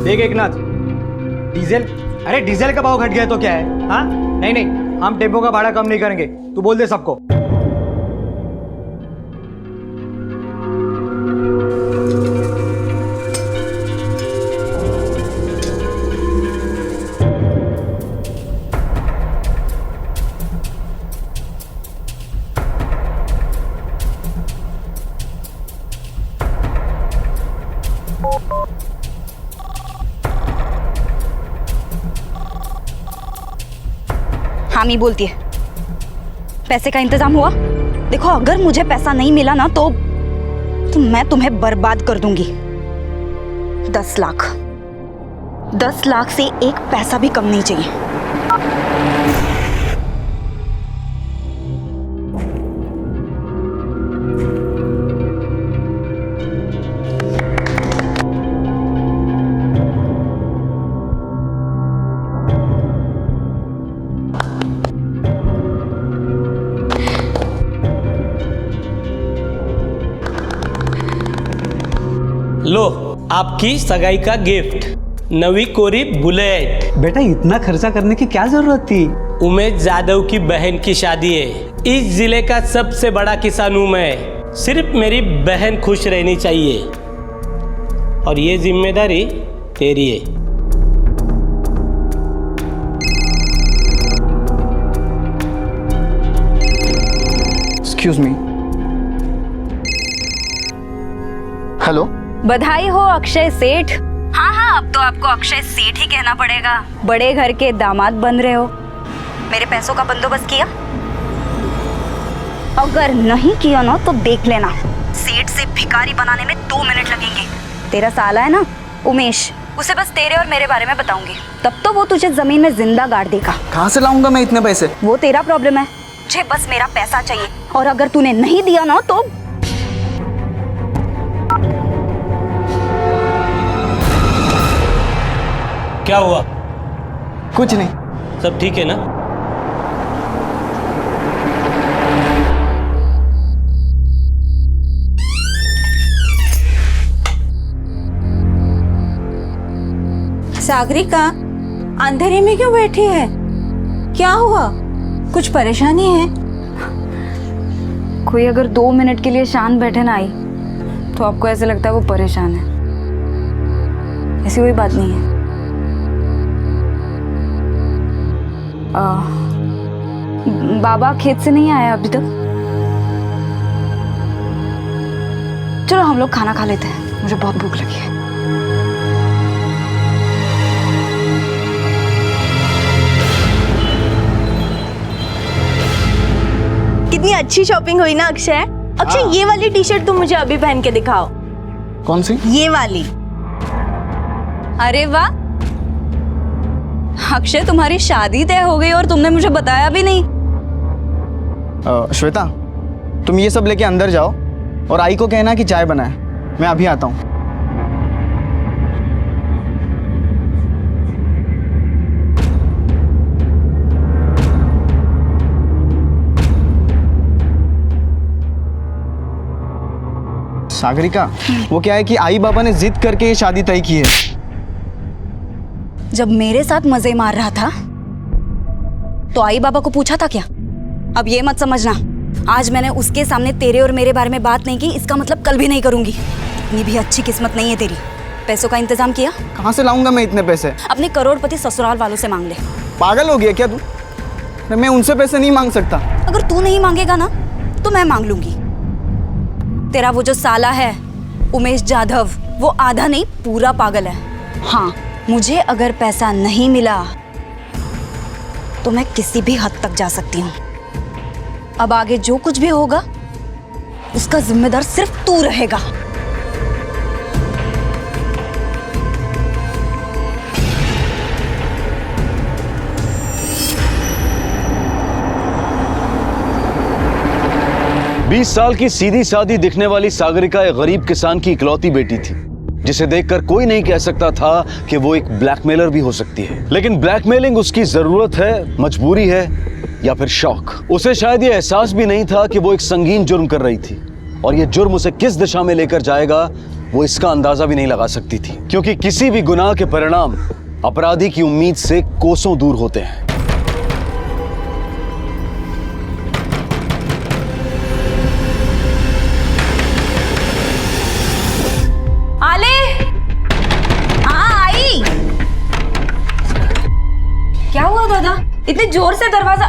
देख एकनाथ, डीजल, अरे डीजल का भाव घट गया तो क्या है? हाँ नहीं नहीं, हम टेम्पो का भाड़ा कम नहीं करेंगे, तू बोल दे सबको। हामी बोलती है, पैसे का इंतजाम हुआ? देखो अगर मुझे पैसा नहीं मिला ना तो मैं तुम्हें बर्बाद कर दूंगी। 10 लाख, 10 लाख से एक पैसा भी कम नहीं चाहिए। लो आपकी सगाई का गिफ्ट, नवी कोरी बुलेट। बेटा इतना खर्चा करने की क्या जरूरत थी? उमेश यादव की बहन की शादी है। इस जिले का सबसे बड़ा किसान हूं मैं, सिर्फ मेरी बहन खुश रहनी चाहिए, और ये जिम्मेदारी तेरी है। Excuse me. हेलो, बधाई हो अक्षय सेठ। हाँ हाँ, अब तो आपको अक्षय सेठ ही कहना पड़ेगा। बड़े घर के दामाद बन रहे हो। मेरे पैसों का बंदोबस्त किया? अगर नहीं किया ना तो देख लेना, सेठ से भिखारी बनाने में 2 मिनट लगेंगे। तेरा साला है ना उमेश, उसे बस तेरे और मेरे बारे में बताऊंगी, तब तो वो तुझे जमीन में जिंदा गाड़ देगा। कहाँ से लाऊंगा मैं इतने पैसे? वो तेरा प्रॉब्लम है, मुझे बस मेरा पैसा चाहिए, और अगर तूने नहीं दिया ना तो क्या हुआ? कुछ नहीं। सब ठीक है ना? सागरिका, अंधेरे में क्यों बैठी है? क्या हुआ? कुछ परेशानी है? कोई अगर 2 मिनट के लिए शांत बैठे ना आई तो आपको ऐसे लगता है वो परेशान है। ऐसी कोई बात नहीं है। बाबा खेत से नहीं आया अभी तक? चलो हम लोग खाना खा लेते हैं, मुझे बहुत भूख लगी है। कितनी अच्छी शॉपिंग हुई ना अक्षय। अक्षय, ये वाली टी शर्ट तुम मुझे अभी पहन के दिखाओ। कौन सी? ये वाली। अरे वाह अक्षय, तुम्हारी शादी तय हो गई और तुमने मुझे बताया भी नहीं। श्वेता, तुम ये सब लेके अंदर जाओ और आई को कहना कि चाय बनाए, मैं अभी आता हूँ। सागरिका, वो क्या है कि आई बाबा ने जिद करके ये शादी तय की है। जब मेरे साथ मजे मार रहा था तो आई बाबा को पूछा था क्या? अब ये मत समझना, आज मैंने उसके सामने तेरे और मेरे बारे में बात नहीं की, इसका मतलब कल भी नहीं करूंगी। इतनी भी अच्छी किस्मत नहीं है तेरी। पैसों का इंतजाम किया? कहाँ से लाऊंगा मैं इतने पैसे? अपने करोड़पति ससुराल वालों से मांग ले। पागल हो गया क्या तू? मैं उनसे पैसे नहीं मांग सकता। अगर तू नहीं मांगेगा ना तो मैं मांग लूंगी। तेरा वो जो साला है उमेश जाधव, वो आधा नहीं पूरा पागल है। हाँ, मुझे अगर पैसा नहीं मिला तो मैं किसी भी हद तक जा सकती हूँ। अब आगे जो कुछ भी होगा उसका जिम्मेदार सिर्फ तू रहेगा। बीस साल की सीधी सादी दिखने वाली सागरिका एक गरीब किसान की इकलौती बेटी थी, जिसे देखकर कोई नहीं कह सकता था कि वो एक ब्लैकमेलर भी हो सकती है। लेकिन ब्लैकमेलिंग उसकी जरूरत है, मजबूरी है या फिर शौक। उसे शायद ये एहसास भी नहीं था कि वो एक संगीन जुर्म कर रही थी, और ये जुर्म उसे किस दिशा में लेकर जाएगा वो इसका अंदाजा भी नहीं लगा सकती थी, क्योंकि किसी भी गुनाह के परिणाम अपराधी की उम्मीद से कोसों दूर होते हैं। क्या हुआ दादा? इतने जोर से दरवाजा।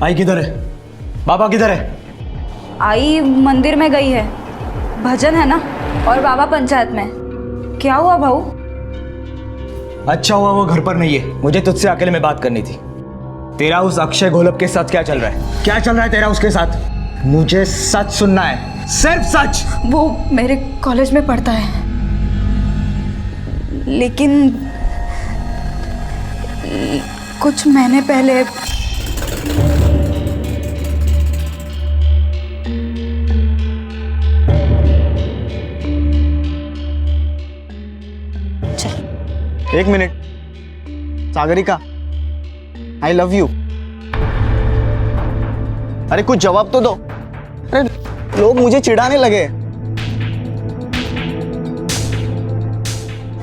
आई किधर है? बाबा किधर है? आई मंदिर में गई है, भजन है ना, और बाबा पंचायत में। क्या हुआ भाऊ? अच्छा हुआ वो घर पर नहीं है, मुझे तुझसे अकेले में बात करनी थी। तेरा उस अक्षय घोलप के साथ क्या चल रहा है? क्या चल रहा है तेरा उसके साथ? मुझे सच सुनना है, सिर्फ सच। वो मेरे कॉलेज में पढ़ता है, लेकिन कुछ महीने पहले एक minute Sagarika, I love you. अरे कुछ जवाब तो दो। अरे लोग मुझे चिढ़ाने लगे।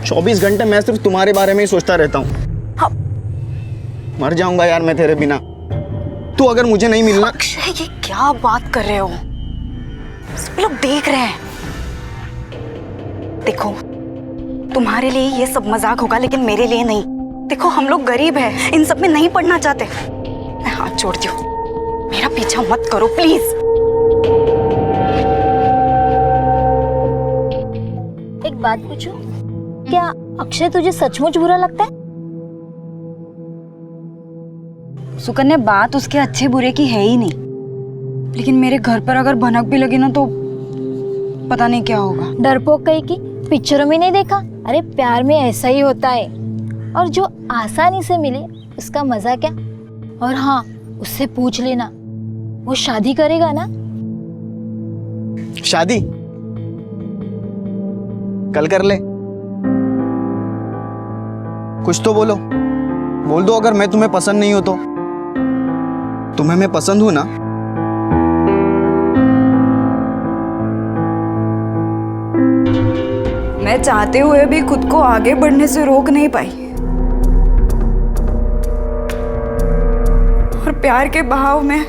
24 घंटे मैं सिर्फ तुम्हारे बारे में ही सोचता रहता हूँ। हाँ। मर जाऊंगा यार मैं तेरे बिना। तू अगर मुझे नहीं मिलना। अक्षय, ये क्या बात कर रहे हो? सब लोग देख रहे हैं। देखो, तुम्हारे लिए ये सब मजाक होगा, लेकिन मेरे लिए नहीं। देखो, हम लोग गरीब हैं, इन सब में नहीं पढ़ना चाहते। मैं हाथ जोड़ती हूँ, मेरा पीछा मत करो प्लीज। एक बात पूछूं, क्या अक्षय तुझे सचमुच बुरा लगता है? सुकन्या, बात उसके अच्छे बुरे की है ही नहीं, लेकिन मेरे घर पर अगर भनक भी लगी ना तो पता नहीं क्या होगा। डरपोक कहीं की, पिक्चरों में नहीं देखा? अरे प्यार में ऐसा ही होता है, और जो आसानी से मिले उसका मजा क्या। और हाँ, उससे पूछ लेना, वो शादी करेगा ना? शादी कल कर ले। कुछ तो बोलो, बोल दो अगर मैं तुम्हें पसंद नहीं हो तो। तुम्हें मैं पसंद हूं ना? मैं चाहते हुए भी खुद को आगे बढ़ने से रोक नहीं पाई, और प्यार के बहाव में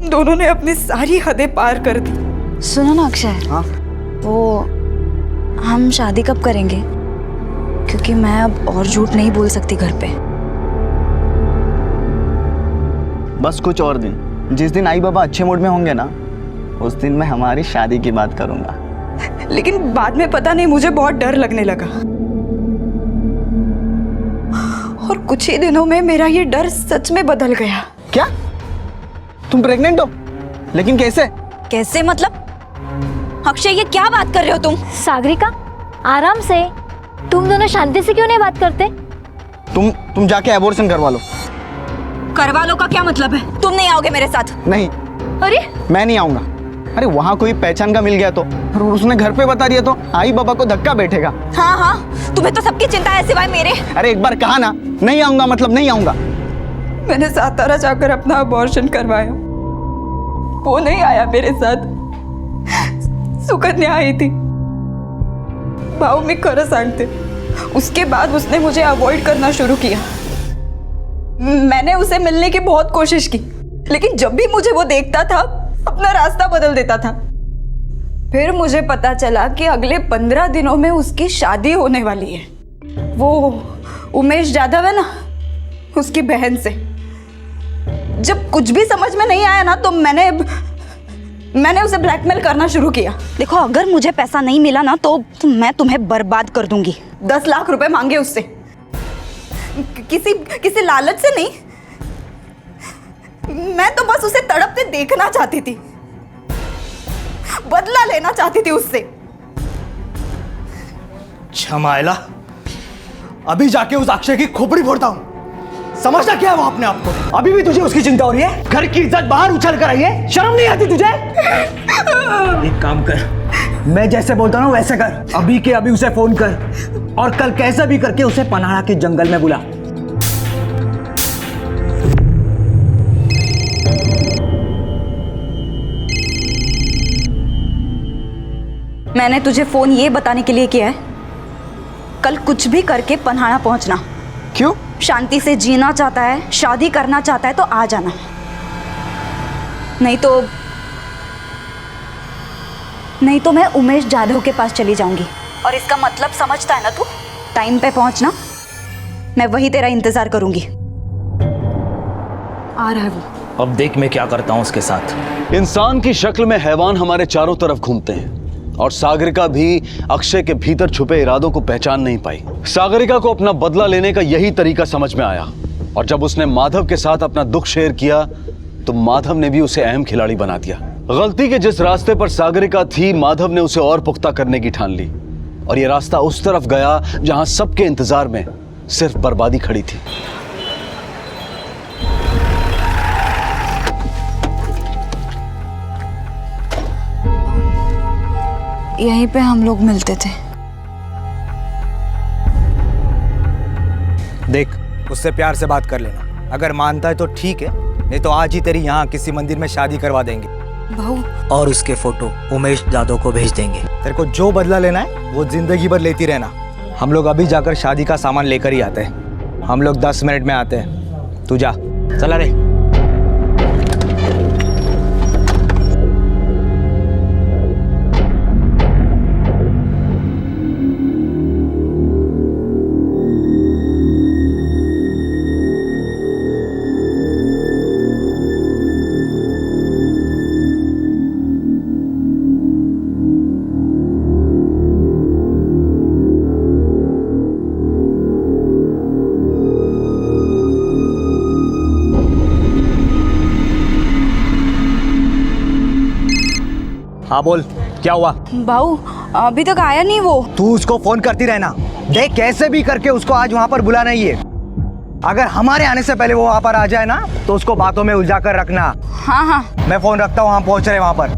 दोनों ने अपनी सारी हदें पार कर दी। सुनो ना अक्षय, हाँ? वो हम शादी कब करेंगे? क्योंकि मैं अब और झूठ नहीं बोल सकती घर पे। बस कुछ और दिन, जिस दिन आई बाबा अच्छे मूड में होंगे ना, उस दिन मैं हमारी शादी की बात करूंगा। लेकिन बाद में पता नहीं मुझे बहुत डर लगने लगा, और कुछ ही दिनों में मेरा ये डर सच में बदल गया। क्या? तुम प्रेग्नेंट हो? लेकिन कैसे? कैसे मतलब? अक्षय, ये क्या बात कर रहे हो तुम? सागरिका, आराम से। तुम दोनों शांति से क्यों नहीं बात करते? तुम जाके एबॉर्शन करवा लो। करवा लो का क्या मतलब है? तुम नहीं आओगे मेरे साथ? नहीं। अरे मैं नहीं आऊंगा। अरे वहाँ कोई पहचान का मिल गया तो, और उसने घर पे बता दिया तो आई बाबा को धक्का बैठेगा। हाँ हाँ, तुम्हें तो सबकी चिंता है सिवाय मेरे। अरे एक बार कहा ना, नहीं आऊंगा मतलब नहीं आऊंगा। मैंने सातारा जाकर अपना अबॉर्शन करवाया, वो नहीं आया मेरे साथ, सुकन्या आई थी। भाव में खरं सांगते, उसके बाद उसने मुझे अवॉइड करना शुरू किया। मैंने उसे मिलने की बहुत कोशिश की, लेकिन जब भी मुझे वो देखता था अपना रास्ता बदल देता था। फिर मुझे पता चला कि अगले 15 दिनों में उसकी शादी होने वाली है। वो उमेश जाधव है ना, उसकी बहन से। जब कुछ भी समझ में नहीं आया ना, तो मैंने उसे ब्लैकमेल करना शुरू किया। देखो, अगर मुझे पैसा नहीं मिला ना तो मैं तुम्हें बर्बाद कर दूंगी। 10 लाख रुपए मांगे उससे, किसी लालच से नहीं। मैं तो बस उसे तड़पते देखना चाहती थी, बदला लेना चाहती थी उससे। छमाइला, अभी जाके उस अक्षय की खोपड़ी फोड़ता हूं। समझना क्या है वो अपने आप को? अभी भी तुझे उसकी चिंता हो रही है? घर की इज्जत बाहर उछल कर आई है, शर्म नहीं आती तुझे? एक काम कर, मैं जैसे बोलता हूं वैसे कर। अभी के अभी उसे फोन कर और कल कैसे भी करके उसे पनाड़ा के जंगल में बुला। मैंने तुझे फोन ये बताने के लिए किया है, कल कुछ भी करके पन्हाड़ा पहुंचना। क्यों? शांति से जीना चाहता है, शादी करना चाहता है तो आ जाना, नहीं तो मैं उमेश जाधव के पास चली जाऊंगी। और इसका मतलब समझता है ना तू? टाइम पे पहुंचना, मैं वही तेरा इंतजार करूंगी। आ रहा है वो। अब देख मैं क्या करता हूँ उसके साथ। इंसान की शक्ल में हैवान हमारे चारों तरफ घूमते हैं और सागरिका भी अक्षय के भीतर छुपे इरादों को पहचान नहीं पाई। सागरिका को अपना बदला लेने का यही तरीका समझ में आया और जब उसने माधव के साथ अपना दुख शेयर किया तो माधव ने भी उसे अहम खिलाड़ी बना दिया। गलती के जिस रास्ते पर सागरिका थी, माधव ने उसे और पुख्ता करने की ठान ली और यह रास्ता उस तरफ गया जहां सबके इंतजार में सिर्फ बर्बादी खड़ी थी। यहीं पे हम लोग मिलते थे। देख, उससे प्यार से बात कर लेना। अगर मानता है तो ठीक है, नहीं तो आज ही तेरी यहाँ किसी मंदिर में शादी करवा देंगे। भाऊ, और उसके फोटो उमेश जाधव को भेज देंगे। तेरे को जो बदला लेना है वो जिंदगी भर लेती रहना। हम लोग अभी जाकर शादी का सामान लेकर ही आते हैं। हम लोग 10 मिनट में आते हैं, तू जा। चला रे। हाँ बोल, क्या हुआ? भाऊ, अभी तक आया नहीं वो। तू उसको फोन करती रहना। देख, कैसे भी करके उसको आज वहाँ पर बुलाना ही है। अगर हमारे आने से पहले वो वहाँ पर आ जाए ना तो उसको बातों में उलझा कर रखना। हाँ हाँ, मैं फोन रखता हूँ, हम पहुँच रहे वहाँ पर।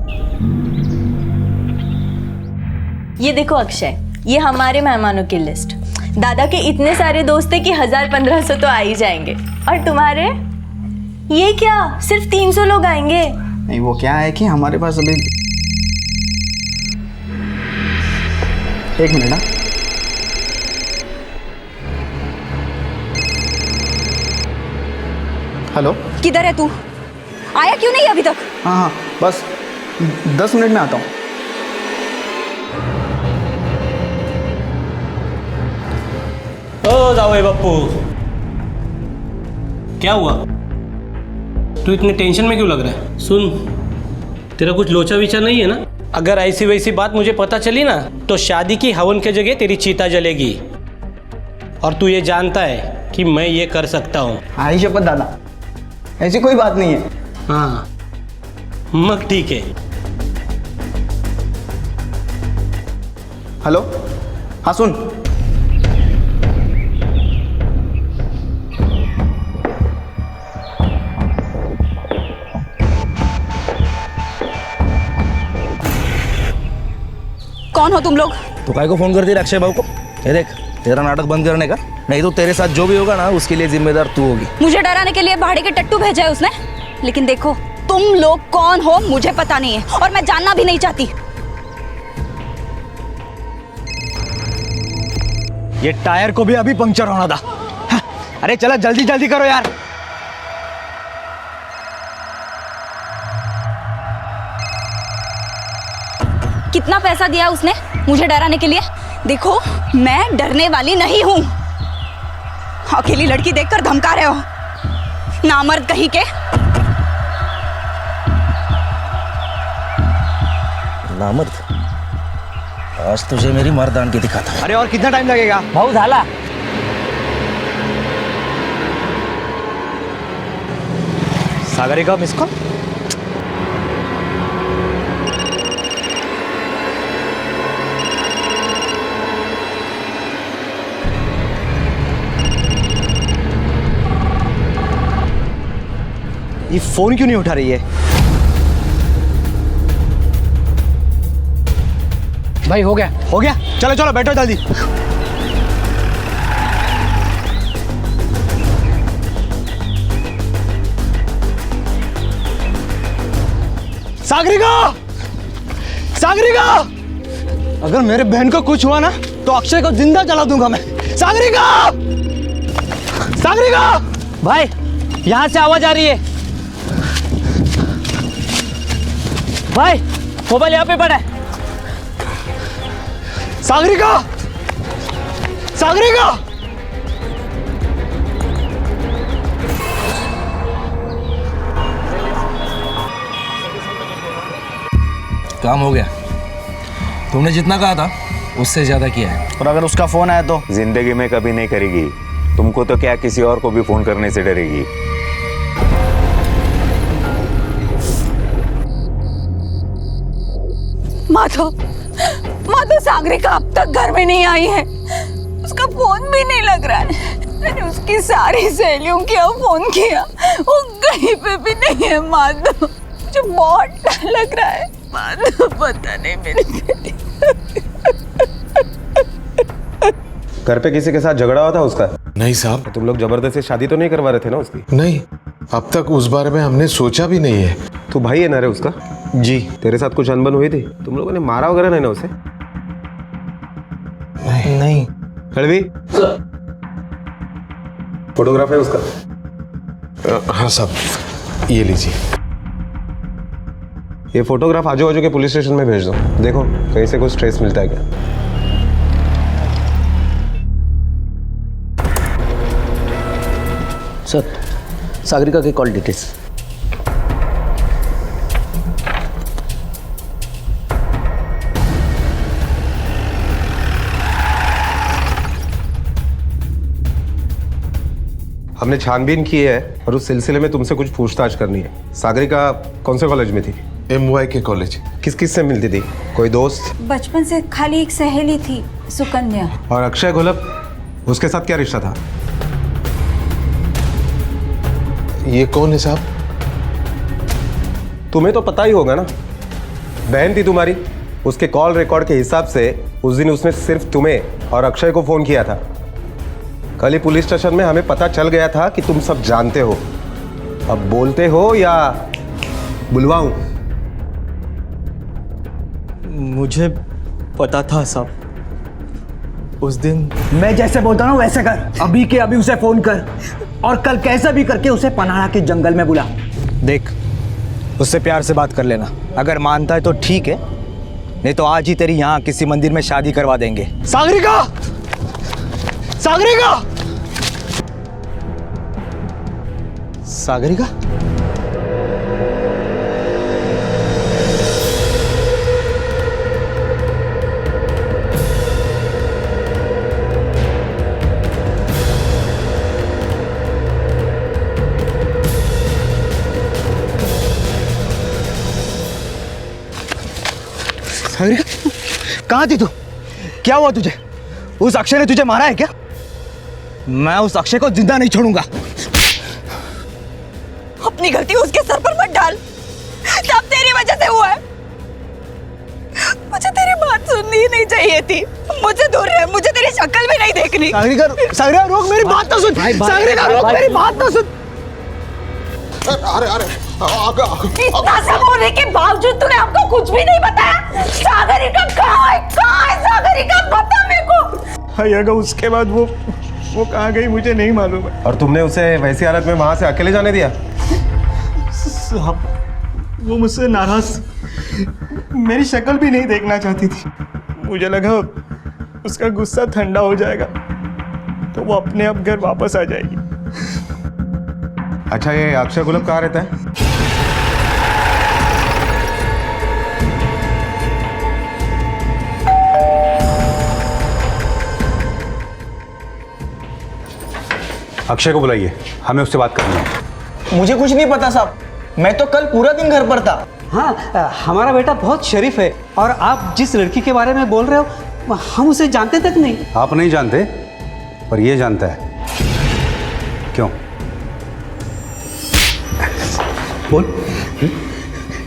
ये देखो अक्षय, ये हमारे मेहमानों की लिस्ट। दादा के इतने सारे दोस्त हैं कि 1000-1500 तो आ ही जाएंगे। और तुम्हारे? ये क्या, सिर्फ 300 लोग आएंगे? नहीं, वो क्या है कि हमारे पास अभी एक मिनट। ना हेलो, किधर है तू? आया क्यों नहीं अभी तक? हाँ, बस 10 मिनट में आता हूँ। ओ जाओ बप्पू, क्या हुआ? तू इतने टेंशन में क्यों लग रहा है? सुन, तेरा कुछ लोचा विचार नहीं है ना? अगर ऐसी वैसी बात मुझे पता चली ना तो शादी की हवन की जगह तेरी चीता जलेगी। और तू ये जानता है कि मैं ये कर सकता हूँ। आई शपथ दादा, ऐसी कोई बात नहीं है। हाँ, मग ठीक है। हेलो, हाँ सुन, कौन हो तुम लोग? तो काय को फोन कर दिया अक्षय बाबू को? ये देख, तेरा नाटक बंद करने का, नहीं तो तेरे साथ जो भी होगा ना उसके लिए जिम्मेदार तू होगी। मुझे डराने के लिए भाड़े के टट्टू भेजा है उसने। लेकिन देखो, तुम लोग कौन हो मुझे पता नहीं है और मैं जानना भी नहीं चाहती। ये टायर को भी अभी पंक्चर होना था। अरे चला, जल्दी जल्दी करो यार। कितना पैसा दिया उसने मुझे डराने के लिए? देखो, मैं डरने वाली नहीं हूँ। अकेली लड़की देखकर धमका रहे हो, नामर्द कहीं के। नामर्द? आज तुझे मेरी मर्दान की दिखाता। अरे और कितना टाइम लगेगा? भाऊ झाला। Sagarika miss call? ये फोन क्यों नहीं उठा रही है? भाई हो गया। हो गया? चलो चलो बैठो जल्दी। सागरिका! सागरिका! अगर मेरे बहन को कुछ हुआ ना तो अक्षय को जिंदा जला दूंगा मैं। सागरिका! सागरिका! भाई यहां से आवाज आ रही है। भाई मोबाइल यहाँ पे पड़ा है। सागरिका! सागरिका! काम हो गया। तुमने जितना कहा था उससे ज्यादा किया है। और अगर उसका फोन आया तो? जिंदगी में कभी नहीं करेगी। तुमको तो क्या, किसी और को भी फोन करने से डरेगी। माधव सागरिका अब तक घर में नहीं आई है। उसका फोन भी नहीं लग रहा है। मैंने उसकी सारी सहेलियों की फोन किया, वो कहीं पे भी नहीं है। माधव, मुझे बहुत डर लग रहा है। माधव, पता नहीं मेरी बेटी। घर पे किसी के साथ झगड़ा हुआ था उसका? नहीं साहब। तुम लोग जबरदस्ती शादी तो नहीं करवा रहे थे ना उसकी? नहीं, अब तक उस बारे में हमने सोचा भी नहीं है। तू भाई है ना रे उसका? जी। तेरे साथ कुछ अनबन हुई थी? तुम लोगों ने मारा वगैरह नहीं ना उसे? नहीं। खड़वी, फोटोग्राफ है उसका? हाँ साहब, ये लीजिए। ये फोटोग्राफ आजू बाजू के पुलिस स्टेशन में भेज दो। देखो कहीं से कुछ ट्रेस मिलता है क्या। सर, सागरिका के कॉल डिटेल्स। हमने छानबीन की है और उस सिलसिले में तुमसे कुछ पूछताछ करनी है। सागरिका कौन से कॉलेज में थी? MY के कॉलेज। किस किस से मिलती थी? कोई दोस्त? बचपन से खाली एक सहेली थी, सुकन्या। और अक्षय घोलप, उसके साथ क्या रिश्ता था? ये कौन है साहब? तुम्हें तो पता ही होगा ना, बहन थी तुम्हारी। उसके कॉल रिकॉर्ड के हिसाब से उस दिन उसने सिर्फ तुम्हें और अक्षय को फोन किया था। कल ही पुलिस स्टेशन में हमें पता चल गया था कि तुम सब जानते हो। अब बोलते हो या बुलवाऊं? मुझे पता था साहब। उस दिन मैं जैसे बोलता हूँ वैसे कर। अभी के अभी उसे फोन कर और कल कैसे भी करके उसे पनाड़ा के जंगल में बुला। देख, उससे प्यार से बात कर लेना। अगर मानता है तो ठीक है, नहीं तो आज ही तेरी यहाँ किसी मंदिर में शादी करवा देंगे। सागरिका! सागरिका! सागरिका? सागरिका, कहाँ थी तू? क्या हुआ तुझे? उस अक्षय ने तुझे मारा है क्या? मैं उस अक्षय को जिंदा नहीं छोड़ूंगा। अपनी गलती उसके सर पर मत डाल। सब तेरी वजह से हुआ है। मुझे तेरी बात सुननी ही नहीं चाहिए थी। मुझे दूर रह, मुझे तेरी शक्ल भी नहीं देखनी। सागरिका, सागरिका रोक मेरी बात तो सुन। सागरिका रोक मेरी बात तो सुन। अरे अरे इतना सब होने के बावजूद तूने हमको कुछ भी नहीं बताया। सागरिका कहाँ है? कहाँ है सागरिका? बता मेरे को। अगर उसके बाद वो कहाँ गई मुझे नहीं मालूम है। और तुमने उसे वैसी हालत में वहां से अकेले जाने दिया? साहब, वो मुझसे नाराज मेरी शक्ल भी नहीं देखना चाहती थी। मुझे लगा उसका गुस्सा ठंडा हो जाएगा तो वो अपने आप घर वापस आ जाएगी। अच्छा, ये अक्षय गुलाब कहाँ रहता है? अक्षय को बुलाइए, हमें उससे बात करनी है। मुझे कुछ नहीं पता साहब, मैं तो कल पूरा दिन घर पर था। हाँ, हमारा बेटा बहुत शरीफ है और आप जिस लड़की के बारे में बोल रहे हो हम उसे जानते तक नहीं। आप नहीं जानते, पर ये जानता है। क्यों? बोल,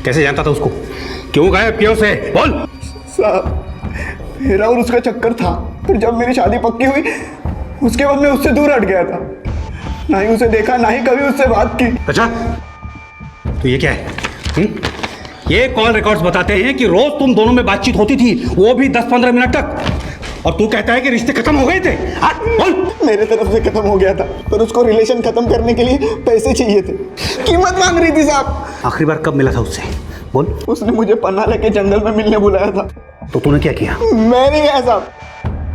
कैसे जानता था उसको? क्यों गायब किया उसे? बोल। साहब, मेरा और उसका चक्कर था, फिर जब मेरी शादी पक्की हुई उसके बाद मैं उससे दूर हट गया था। ना ही उसे देखा, ना ही कभी उससे बात की। अच्छा, तो ये क्या है? ये कॉल रिकॉर्ड्स बताते हैं कि रोज तुम दोनों में बातचीत होती थी, वो भी 10-15 मिनट तक, और तू कहता है कि रिश्ते खत्म हो गए थे। बोल। मेरे तरफ से खत्म हो गया था, पर उसको रिलेशन खत्म करने के लिए पैसे चाहिए थे, कीमत मांग रही थी साहब। आखिरी बार कब मिला था उससे? बोल। उसने मुझे पन्ना लेके जंगल में मिलने बुलाया था। तो तूने क्या किया? मैं नहीं गया साहब,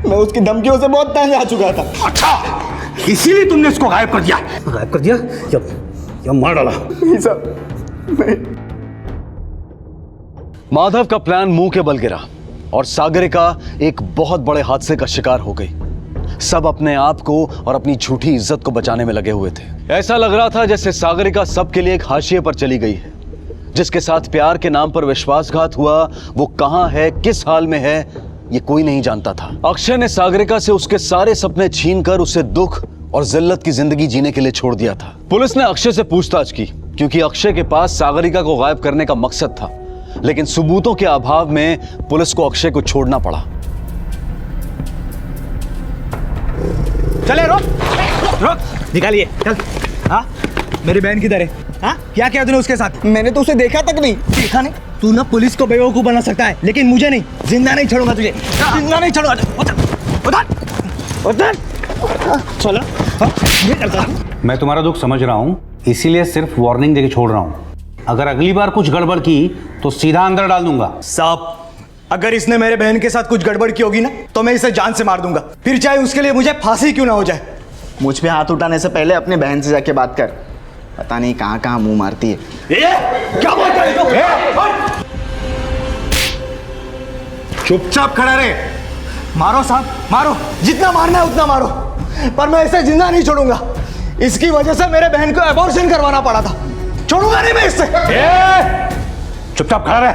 मैं उसकी धमकियों से बहुत तंग आ चुका था। अच्छा, इसीलिए तुमने उसको गायब कर दिया? गायब कर दिया या मार डाला? नहीं साहब, नहीं। माधव का प्लान मुंह के बल गिरा और सागरिका एक बहुत बड़े हादसे का शिकार हो गई। सब अपने आप को और अपनी झूठी इज्जत को बचाने में लगे हुए थे। ऐसा लग रहा था जैसे सागरिका सबके लिए एक हाशिए पर चली गई है। जिसके साथ प्यार के नाम पर विश्वासघात हुआ, वो कहां है, किस हाल में है, ये कोई नहीं जानता था। अक्षय ने सागरिका से उसके सारे सपने छीनकर उसे दुख और जिल्लत की जिंदगी जीने के लिए छोड़ दिया था। पुलिस ने अक्षय से पूछताछ की क्योंकि अक्षय के पास सागरिका को गायब करने का मकसद था, लेकिन सबूतों के अभाव में पुलिस को अक्षय को छोड़ना पड़ा। चले, रोक, निकालिए, चल। हाँ, मेरी बहन किधर है? हाँ, क्या किया तूने उसके साथ? मैंने तो उसे देखा तक नहीं। देखा नहीं? तू ना पुलिस को बेवकूफ बना सकता है, लेकिन मुझे नहीं। जिंदा नहीं छोड़ूंगा तुझे, जिंदा नहीं छोड़ूंगा। उधर चलो। ये करता। मैं तुम्हारा दुख समझ रहा हूँ, इसीलिए सिर्फ वार्निंग देके छोड़ रहा हूँ। अगर अगली बार कुछ गड़बड़ की तो सीधा अंदर डाल दूंगा। साहब, अगर इसने मेरे बहन के साथ कुछ गड़बड़ की होगी ना तो मैं इसे जान से मार दूंगा, फिर चाहे उसके लिए मुझे फांसी क्यों ना हो जाए। मुझ पे हाथ उठाने से पहले अपने बहन से जाके बात कर, पता नहीं कहाँ कहाँ मुंह मारती है। क्या बोल रहे हो? चुपचाप खड़ा रहे। मारो साहब, मारो, जितना मारना है उतना मारो, पर मैं इसे जिंदा नहीं छोड़ूंगा। इसकी वजह से मेरे बहन को एबॉर्शन करवाना पड़ा था, छोड़ूंगा नहीं मैं इससे। चुपचाप खड़ा रहे।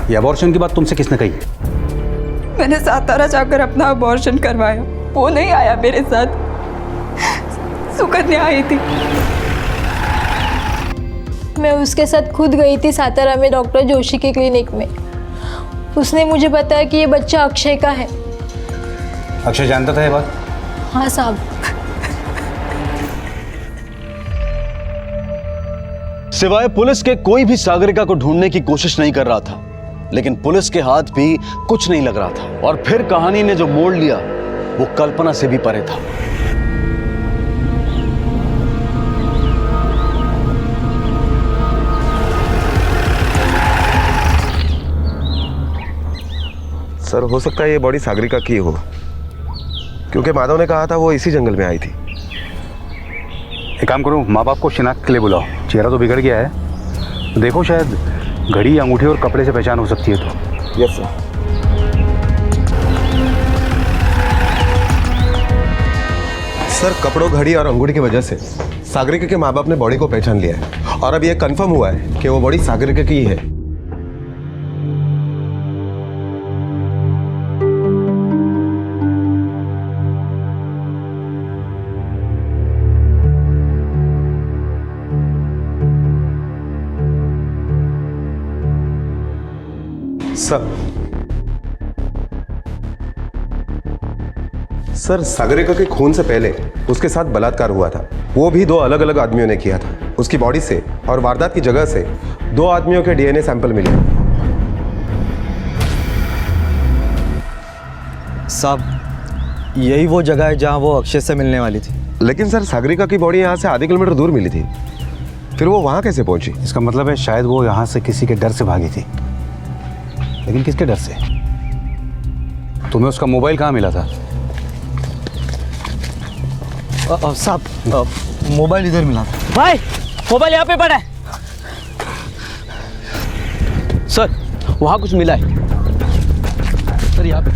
ये अबॉर्शन की बात तुमसे किसने कही? मैंने सातारा जाकर अपना अबॉर्शन करवाया, वो नहीं आया मेरे साथ, सुकन्या आई थी। मैं उसके साथ खुद गई थी सातारा में डॉक्टर जोशी के क्लिनिक में। उसने मुझे बताया कि ये बच्चा अक्षय का है। अक्षय जानता था ये बात? हाँ साहब। सिवाय पुलिस के कोई भी सागरिका को ढूंढने की कोशिश नहीं कर रहा था, लेकिन पुलिस के हाथ भी कुछ नहीं लग रहा था। और फिर कहानी ने जो मोड़ लिया वो कल्पना से भी परे था। सर, हो सकता है ये बॉडी सागरिका की हो, क्योंकि माधव ने कहा था वो इसी जंगल में आई थी। एक काम करो, माँ बाप को शिनाख्त के लिए बुलाओ। चेहरा तो बिगड़ गया है, तो देखो शायद घड़ी, अंगूठी और कपड़े से पहचान हो सकती है। तो यस सर। सर, कपड़ों, घड़ी और अंगूठी की वजह से सागरिका के माँ बाप ने बॉडी को पहचान लिया है और अब यह कंफर्म हुआ है कि वो बॉडी सागरिका की ही है। सर, सागरिका के खून से पहले उसके साथ बलात्कार हुआ था, वो भी 2 अलग अलग आदमियों ने किया था। उसकी बॉडी से और वारदात की जगह से 2 आदमियों के डीएनए सैंपल मिले। साहब, यही वो जगह है जहां वो अक्षय से मिलने वाली थी। लेकिन सर, सागरिका की बॉडी यहाँ से आधे किलोमीटर दूर मिली थी। फिर वो वहां कैसे पहुंची? इसका मतलब है शायद वो यहाँ से किसी के डर से भागी थी। लेकिन किसके डर से? तुम्हें उसका मोबाइल कहाँ मिला था? साहब मोबाइल इधर मिला था। भाई मोबाइल यहाँ पे पड़ा है। सर वहाँ कुछ मिला है सर, यहाँ पे।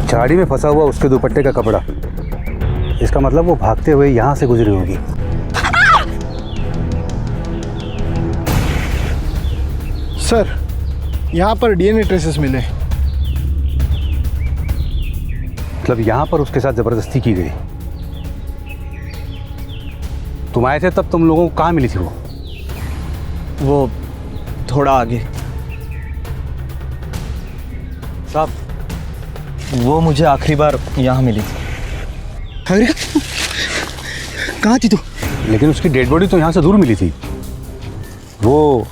झाड़ी में फंसा हुआ उसके दुपट्टे का कपड़ा। इसका मतलब वो भागते हुए यहाँ से गुजरी होगी। सर यहाँ पर डीएनए ट्रेसेस मिले। मतलब यहाँ पर उसके साथ जबरदस्ती की गई। तुम आए थे तब तुम लोगों को कहाँ मिली थी वो थोड़ा आगे। साहब वो मुझे आखिरी बार यहाँ मिली थी। अरे कहाँ थी तू? लेकिन उसकी डेड बॉडी तो यहाँ से दूर मिली थी। वो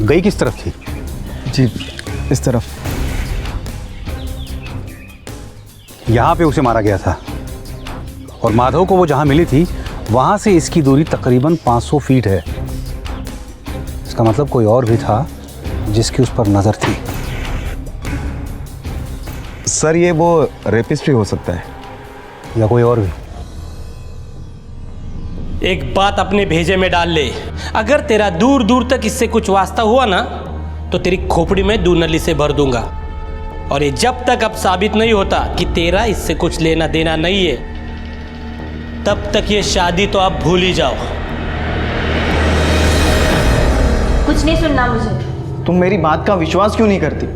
गई किस तरफ थी? जी इस तरफ। यहाँ पे उसे मारा गया था और माधव को वो जहाँ मिली थी वहाँ से इसकी दूरी तकरीबन 500 फीट है। इसका मतलब कोई और भी था जिसकी उस पर नज़र थी। सर ये वो रेपिस्ट भी हो सकता है या कोई और भी। एक बात अपने भेजे में डाल ले, अगर तेरा दूर दूर तक इससे कुछ वास्ता हुआ ना तो तेरी खोपड़ी में दूनली से भर दूंगा। और ये जब तक अब साबित नहीं होता कि तेरा इससे कुछ लेना देना नहीं है, तब तक ये शादी तो आप भूल ही जाओ। कुछ नहीं सुनना मुझे। तुम मेरी बात का विश्वास क्यों नहीं करती?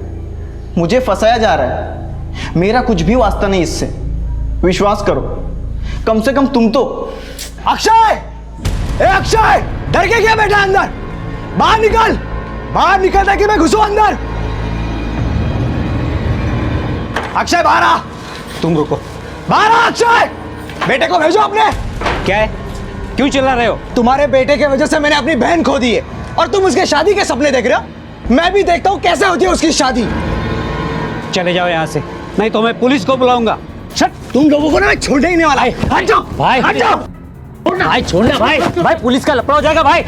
मुझे फंसाया जा रहा है। मेरा कुछ भी वास्ता नहीं इससे। विश्वास करो, कम से कम तुम तो। अक्षय! ए अक्षय! डर के क्या बैठा अंदर? बाहर निकल! बाहर निकल ताकि मैं घुसूं अंदर। अक्षय बाहर आ! तुम रुको। बाहर आ अक्षय! बेटे को भेजो अपने। क्या है? क्यों चिल्ला रहे हो? तुम्हारे बेटे की वजह से मैंने अपनी बहन खो दी है और तुम उसके शादी के सपने देख रहे हो। मैं भी देखता हूँ कैसे होती है उसकी शादी। चले जाओ यहाँ से, नहीं तो मैं पुलिस को बुलाऊंगा। तुम लोगों को ना मैं छोड़ने ही नहीं वाला। हट जाओ भाई, हट जाओ। भाई छोड़ना भाई, भाई पुलिस का लफड़ा हो जाएगा भाई।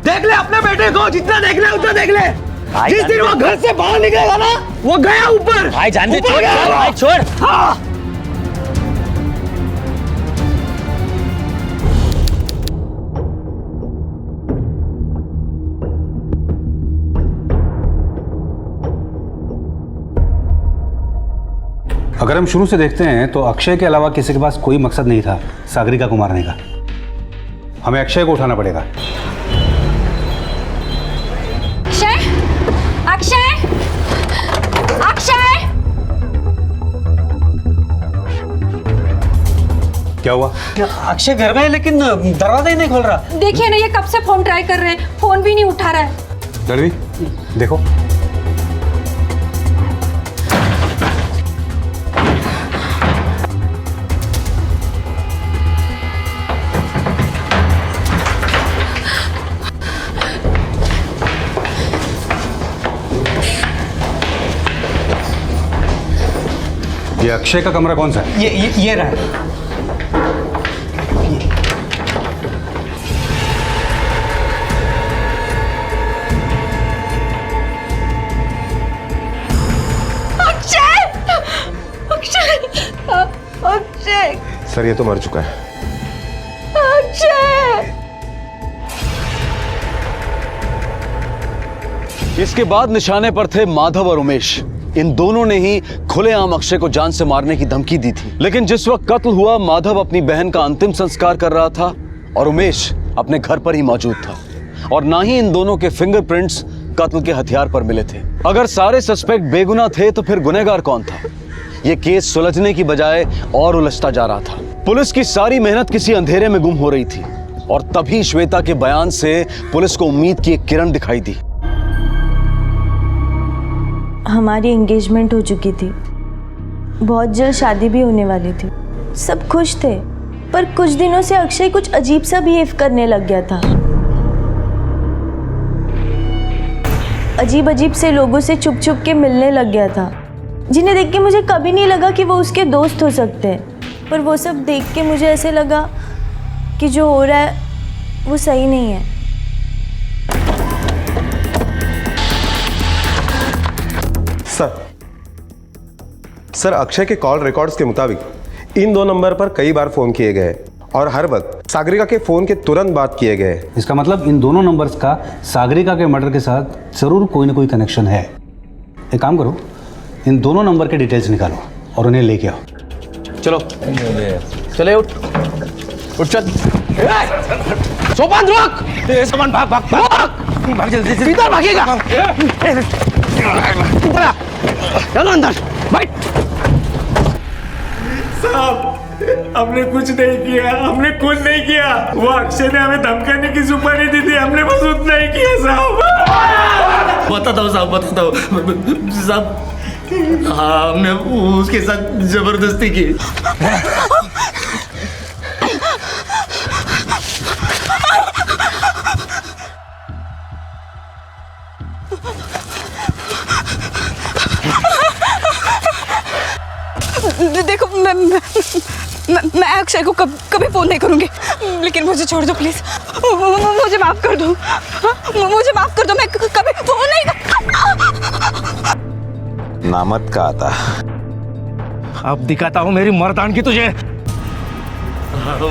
देख ले अपने बेटे को, जितना देख ले उतना देख ले। जिस दिन वो घर से बाहर निकलेगा ना, वो गया ऊपर। भाई जान दे, छोड़ भाई छोड़। हाँ। अगर हम शुरू से देखते हैं तो अक्षय के अलावा किसी के पास कोई मकसद नहीं था सागरिका को मारने का। हमें अक्षय को उठाना पड़ेगा। अक्षय! अक्षय! अक्षय! क्या हुआ? अक्षय घर में है लेकिन दरवाजा ही नहीं खोल रहा। देखिए ना, ये कब से फोन ट्राई कर रहे हैं, फोन भी नहीं उठा रहा है। लड़वी देखो। ये अक्षय का कमरा कौन सा है? ये रहा। अक्षय! अक्षय! अक्षय! सर ये तो मर चुका है। अक्षय! इसके बाद निशाने पर थे माधव और उमेश। इन दोनों ने ही खुलेआम अक्षय को जान से मारने की धमकी दी थी। लेकिन जिस वक्त कत्ल हुआ, माधव अपनी बहन का अंतिम संस्कार कर रहा था और उमेश अपने घर पर ही मौजूद था। और ना ही इन दोनों के फिंगरप्रिंट्स कत्ल के हथियार पर मिले थे। अगर सारे सस्पेक्ट बेगुनाह थे तो फिर गुनहगार कौन था? यह केस सुलझने की बजाय और उलझता जा रहा था। पुलिस की सारी मेहनत किसी अंधेरे में गुम हो रही थी और तभी श्वेता के बयान से पुलिस को उम्मीद की एक किरण दिखाई दी। हमारी एंगेजमेंट हो चुकी थी, बहुत जल्द शादी भी होने वाली थी। सब खुश थे, पर कुछ दिनों से अक्षय कुछ अजीब सा बिहेव करने लग गया था। अजीब अजीब से लोगों से छुप छुप के मिलने लग गया था, जिन्हें देख के मुझे कभी नहीं लगा कि वो उसके दोस्त हो सकते हैं। पर वो सब देख के मुझे ऐसे लगा कि जो हो रहा है वो सही नहीं है। सर अक्षय के कॉल रिकॉर्ड्स के मुताबिक इन 2 नंबर पर कई बार फोन किए गए और हर वक्त सागरिका के फोन के तुरंत बाद किए गए। इसका मतलब इन दोनों नंबर्स का सागरिका के मर्डर के साथ जरूर कोई ना कोई कनेक्शन है। एक काम करो, इन दोनों नंबर के डिटेल्स निकालो और उन्हें लेके आओ। चलो चले, उठ चल। सोपान रुक, सोपान भाग भाग भाग भाग जल्दी से। किधर भागेगा? चलो अंदर बैठ। साहब हमने कुछ नहीं किया, हमने कुछ नहीं किया। वो अक्षय ने हमें धमकाने की सुपारी दी थी, हमने बस उतना ही किया साहब। बताता हूँ साहब, बताता हूँ साहब। हाँ, हमने उसके साथ जबरदस्ती की। देखो मैं अक्षय को कभी फोन नहीं करूंगी, लेकिन मुझे छोड़ दो प्लीज। मुझे माफ कर दो, मुझे माफ कर दो। मैं कभी फोन नहीं। नामत का आता। अब दिखाता हूँ मेरी मर्दान की तुझे।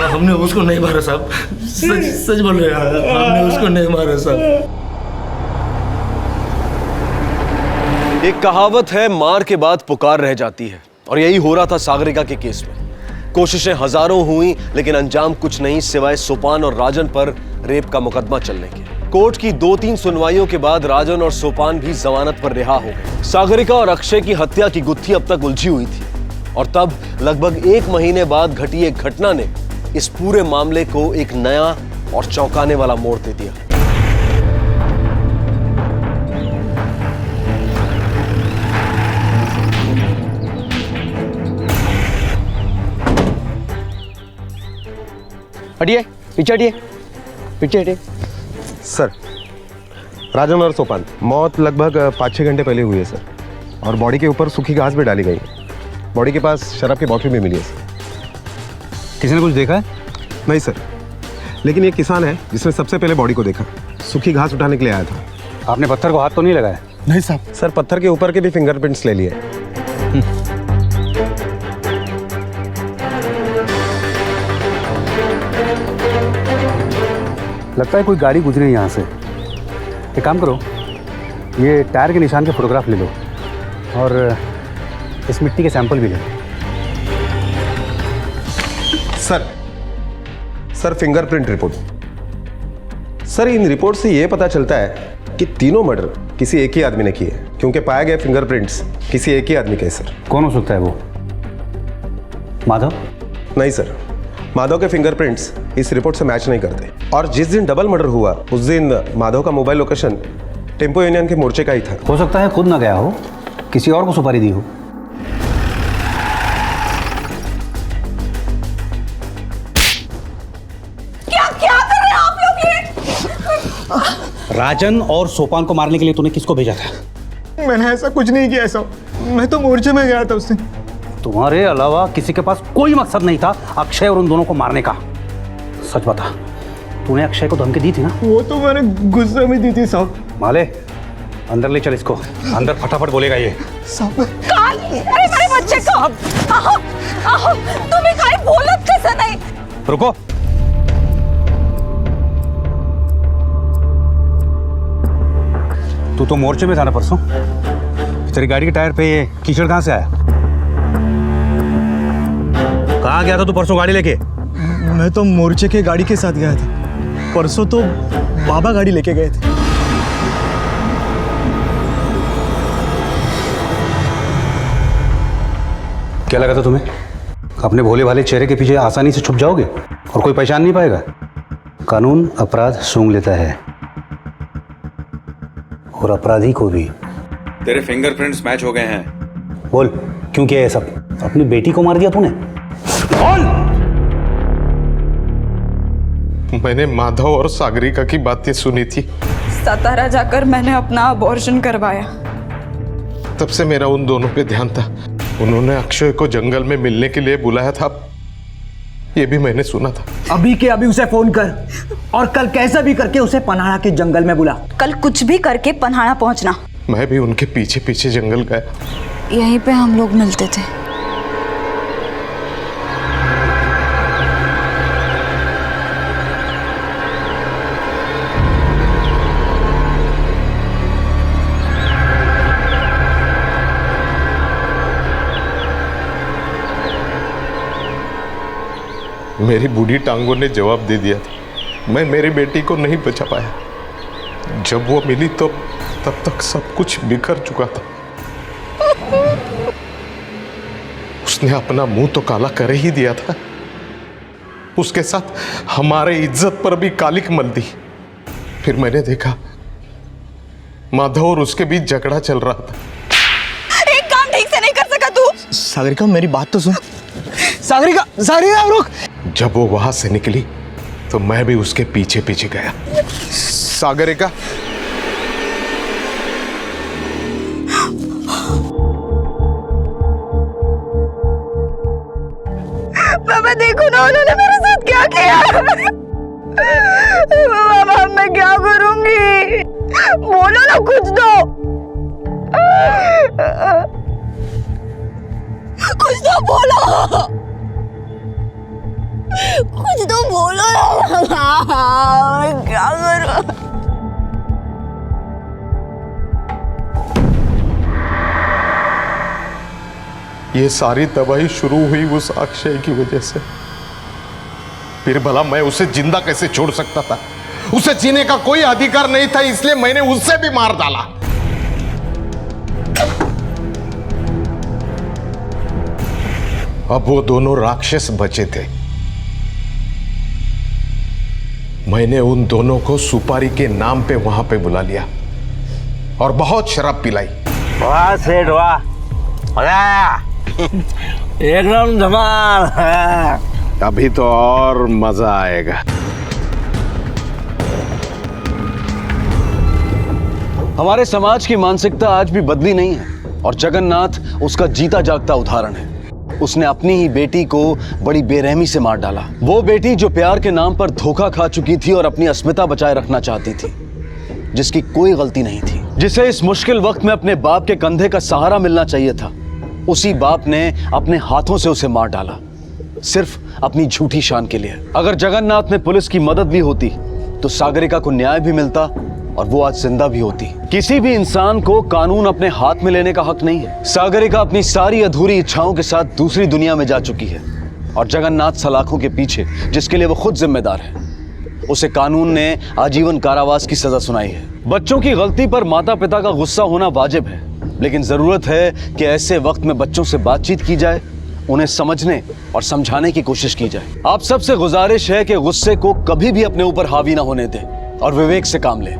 हमने उसको नहीं मारा साहब, सच बोल रहे हैं, हमने उसको नहीं मारा साहब। एक कहावत है, मार के बाद पुकार रह जाती है, और यही हो रहा था सागरिका के केस में। कोशिशें हजारों हुई, लेकिन अंजाम कुछ नहीं सिवाय सोपान और राजन पर रेप का मुकदमा चलने के। कोर्ट की 2-3 सुनवाइयों के बाद राजन और सोपान भी जमानत पर रिहा हो गए। सागरिका और अक्षय की हत्या की गुत्थी अब तक उलझी हुई थी, और तब लगभग 1 महीने बाद घटी एक घटना ने इस पूरे मामले को एक नया और चौंकाने वाला मोड़ दे दिया। हटिए, पीछे हटिए, पीछे हटिए। सर राजन और सोपान मौत लगभग 5-6 घंटे पहले हुई है सर, और बॉडी के ऊपर सूखी घास भी डाली गई। बॉडी के पास शराब की बोतल भी मिली है सर। किसी ने कुछ देखा है? नहीं सर, लेकिन ये किसान है जिसने सबसे पहले बॉडी को देखा। सूखी घास उठाने के लिए आया था। आपने पत्थर को हाथ तो नहीं लगाया? नहीं साहब। सर पत्थर के ऊपर के भी फिंगरप्रिंट्स ले लिए। लगता है कोई गाड़ी गुजरी यहाँ से। एक काम करो, ये टायर के निशान के फोटोग्राफ ले लो और इस मिट्टी के सैंपल भी ले लो। Sir fingerprint report. सर इन रिपोर्ट से ये पता चलता है कि तीनों मर्डर किसी एक ही आदमी ने किए, क्योंकि पाए गए फिंगरप्रिंट्स किसी एक ही आदमी के। सर कौन हो सकता है वो? माधव? नहीं सर, माधव के फिंगरप्रिंट्स इस रिपोर्ट से मैच नहीं करते। और जिस दिन डबल मर्डर हुआ उस दिन माधव का मोबाइल लोकेशन टेम्पो यूनियन के मोर्चे का ही था। हो सकता है खुद ना गया हो, किसी और को सुपारी दी हो। क्या कर रहे हैं आप लोग ये? राजन और सोपान को मारने के लिए तूने किसको भेजा था? मैंने ऐसा कुछ नहीं किया साहब, मैं तो मोर्चे में गया था उस दिन। तुम्हारे अलावा किसी के पास कोई मकसद नहीं था अक्षय और उन दोनों को मारने का। सच बता, तूने अक्षय को धमकी दी थी ना? वो तो मैंने गुस्से में दी थी साहब। माले, अंदर ले चल इसको, अंदर फटाफट बोलेगा ये। अरे मेरे बच्चे को तुम्हें काहे बोलत कैसे नहीं? रुको, तू तो मोर्चे में था ना परसों? तेरी गाड़ी के टायर पे ये कीचड़ कहाँ से आया? कहाँ गया था तू परसों गाड़ी लेके? मैं तो मोर्चे के गाड़ी के साथ गया था। परसों तो बाबा गाड़ी लेके गए थे। क्या लगा था तुम्हें अपने भोले भाले चेहरे के पीछे आसानी से छुप जाओगे और कोई पहचान नहीं पाएगा? कानून अपराध सूंघ लेता है, और अपराधी को भी। तेरे फिंगरप्रिंट्स मैच हो गए हैं। बोल, क्यों किया ये सब? अपनी बेटी को मार दिया तूने? बोल! मैंने माधव और सागरिका की बातें सुनी थी। सतारा जाकर मैंने अपना अबॉर्शन करवाया। तब से मेरा उन दोनों पे ध्यान था। उन्होंने अक्षय को जंगल में मिलने के लिए बुलाया था। ये भी मैंने सुना था। अभी के अभी उसे फोन कर और कल कैसे भी करके उसे पन्हाड़ा के जंगल में बुला। कल कुछ भी करके पन्हाड़ा पहुंचना। मैं भी उनके पीछे पीछे जंगल गया। यहीं पे हम लोग मिलते थे। मेरी बूढ़ी टांगों ने जवाब दे दिया था। मैं मेरी बेटी को नहीं बचा पाया। जब वो मिली तो तब तक सब कुछ बिखर चुका था। उसने अपना मुंह तो काला कर ही दिया था, उसके साथ हमारे इज्जत पर भी कालिक मल दी। फिर मैंने देखा माधव और उसके बीच झगड़ा चल रहा था। एक काम ठीक से नहीं कर सका तू। सागरिका मेरी बात तो सुन। सागरिका, सागरिका रुक। जब वो वहां से निकली तो मैं भी उसके पीछे पीछे गया। सागरिका, पापा देखो ना उन्होंने मेरे साथ क्या किया। पापा मैं क्या करूंगी, बोलो ना कुछ तो। कुछ तो बोलो, कुछ तो बोलो ना। क्या करूं? ये सारी तबाही शुरू हुई उस अक्षय की वजह से। फिर भला मैं उसे जिंदा कैसे छोड़ सकता था? उसे जीने का कोई अधिकार नहीं था, इसलिए मैंने उससे भी मार डाला। अब वो दोनों राक्षस बचे थे। मैंने उन दोनों को सुपारी के नाम पे वहां पे बुला लिया और बहुत शराब पिलाई। वाह सेठ वाह, एकदम धमाल। अभी तो और मजा आएगा। हमारे समाज की मानसिकता आज भी बदली नहीं है और जगन्नाथ उसका जीता जागता उदाहरण है। उसने अपनी ही बेटी को बड़ी बेरहमी से मार डाला। वो बेटी जो प्यार के नाम पर धोखा खा चुकी थी और अपनी अस्मिता बचाए रखना चाहती थी, जिसकी कोई गलती नहीं थी, जिसे इस मुश्किल वक्त में अपने बाप के कंधे का सहारा मिलना चाहिए था, उसी बाप ने अपने हाथों से उसे मार डाला, सिर्फ अपनी झूठी शान के लिए। अगर जगन्नाथ में पुलिस की मदद भी होती तो सागरिका को न्याय भी मिलता और वो आज जिंदा भी होती। किसी भी इंसान को कानून अपने हाथ में लेने का हक नहीं है। सागरिका अपनी सारी अधूरी इच्छाओं के साथ दूसरी दुनिया में जा चुकी है और जगन्नाथ सलाखों के पीछे, जिसके लिए वो खुद जिम्मेदार है, उसे कानून ने आजीवन कारावास की सजा सुनाई है। बच्चों की गलती पर माता पिता का गुस्सा होना वाजिब है, लेकिन जरूरत है कि ऐसे वक्त में बच्चों से बातचीत की जाए, उन्हें समझने और समझाने की कोशिश की जाए। आप सबसे गुजारिश है कि गुस्से को कभी भी अपने ऊपर हावी ना होने दें और विवेक से काम लें।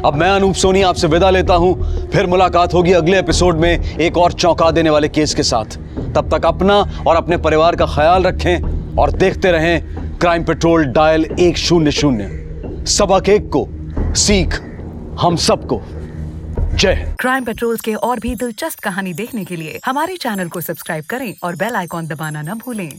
अब मैं अनूप सोनी आपसे विदा लेता हूं। फिर मुलाकात होगी अगले एपिसोड में एक और चौंका देने वाले केस के साथ। तब तक अपना और अपने परिवार का ख्याल रखें और देखते रहें क्राइम पेट्रोल डायल 100। सबक एक को, सीख हम सबको। जय हिंद। क्राइम पेट्रोल के और भी दिलचस्प कहानी देखने के लिए हमारे चैनल को सब्सक्राइब करें और बेल आइकॉन दबाना न भूलें।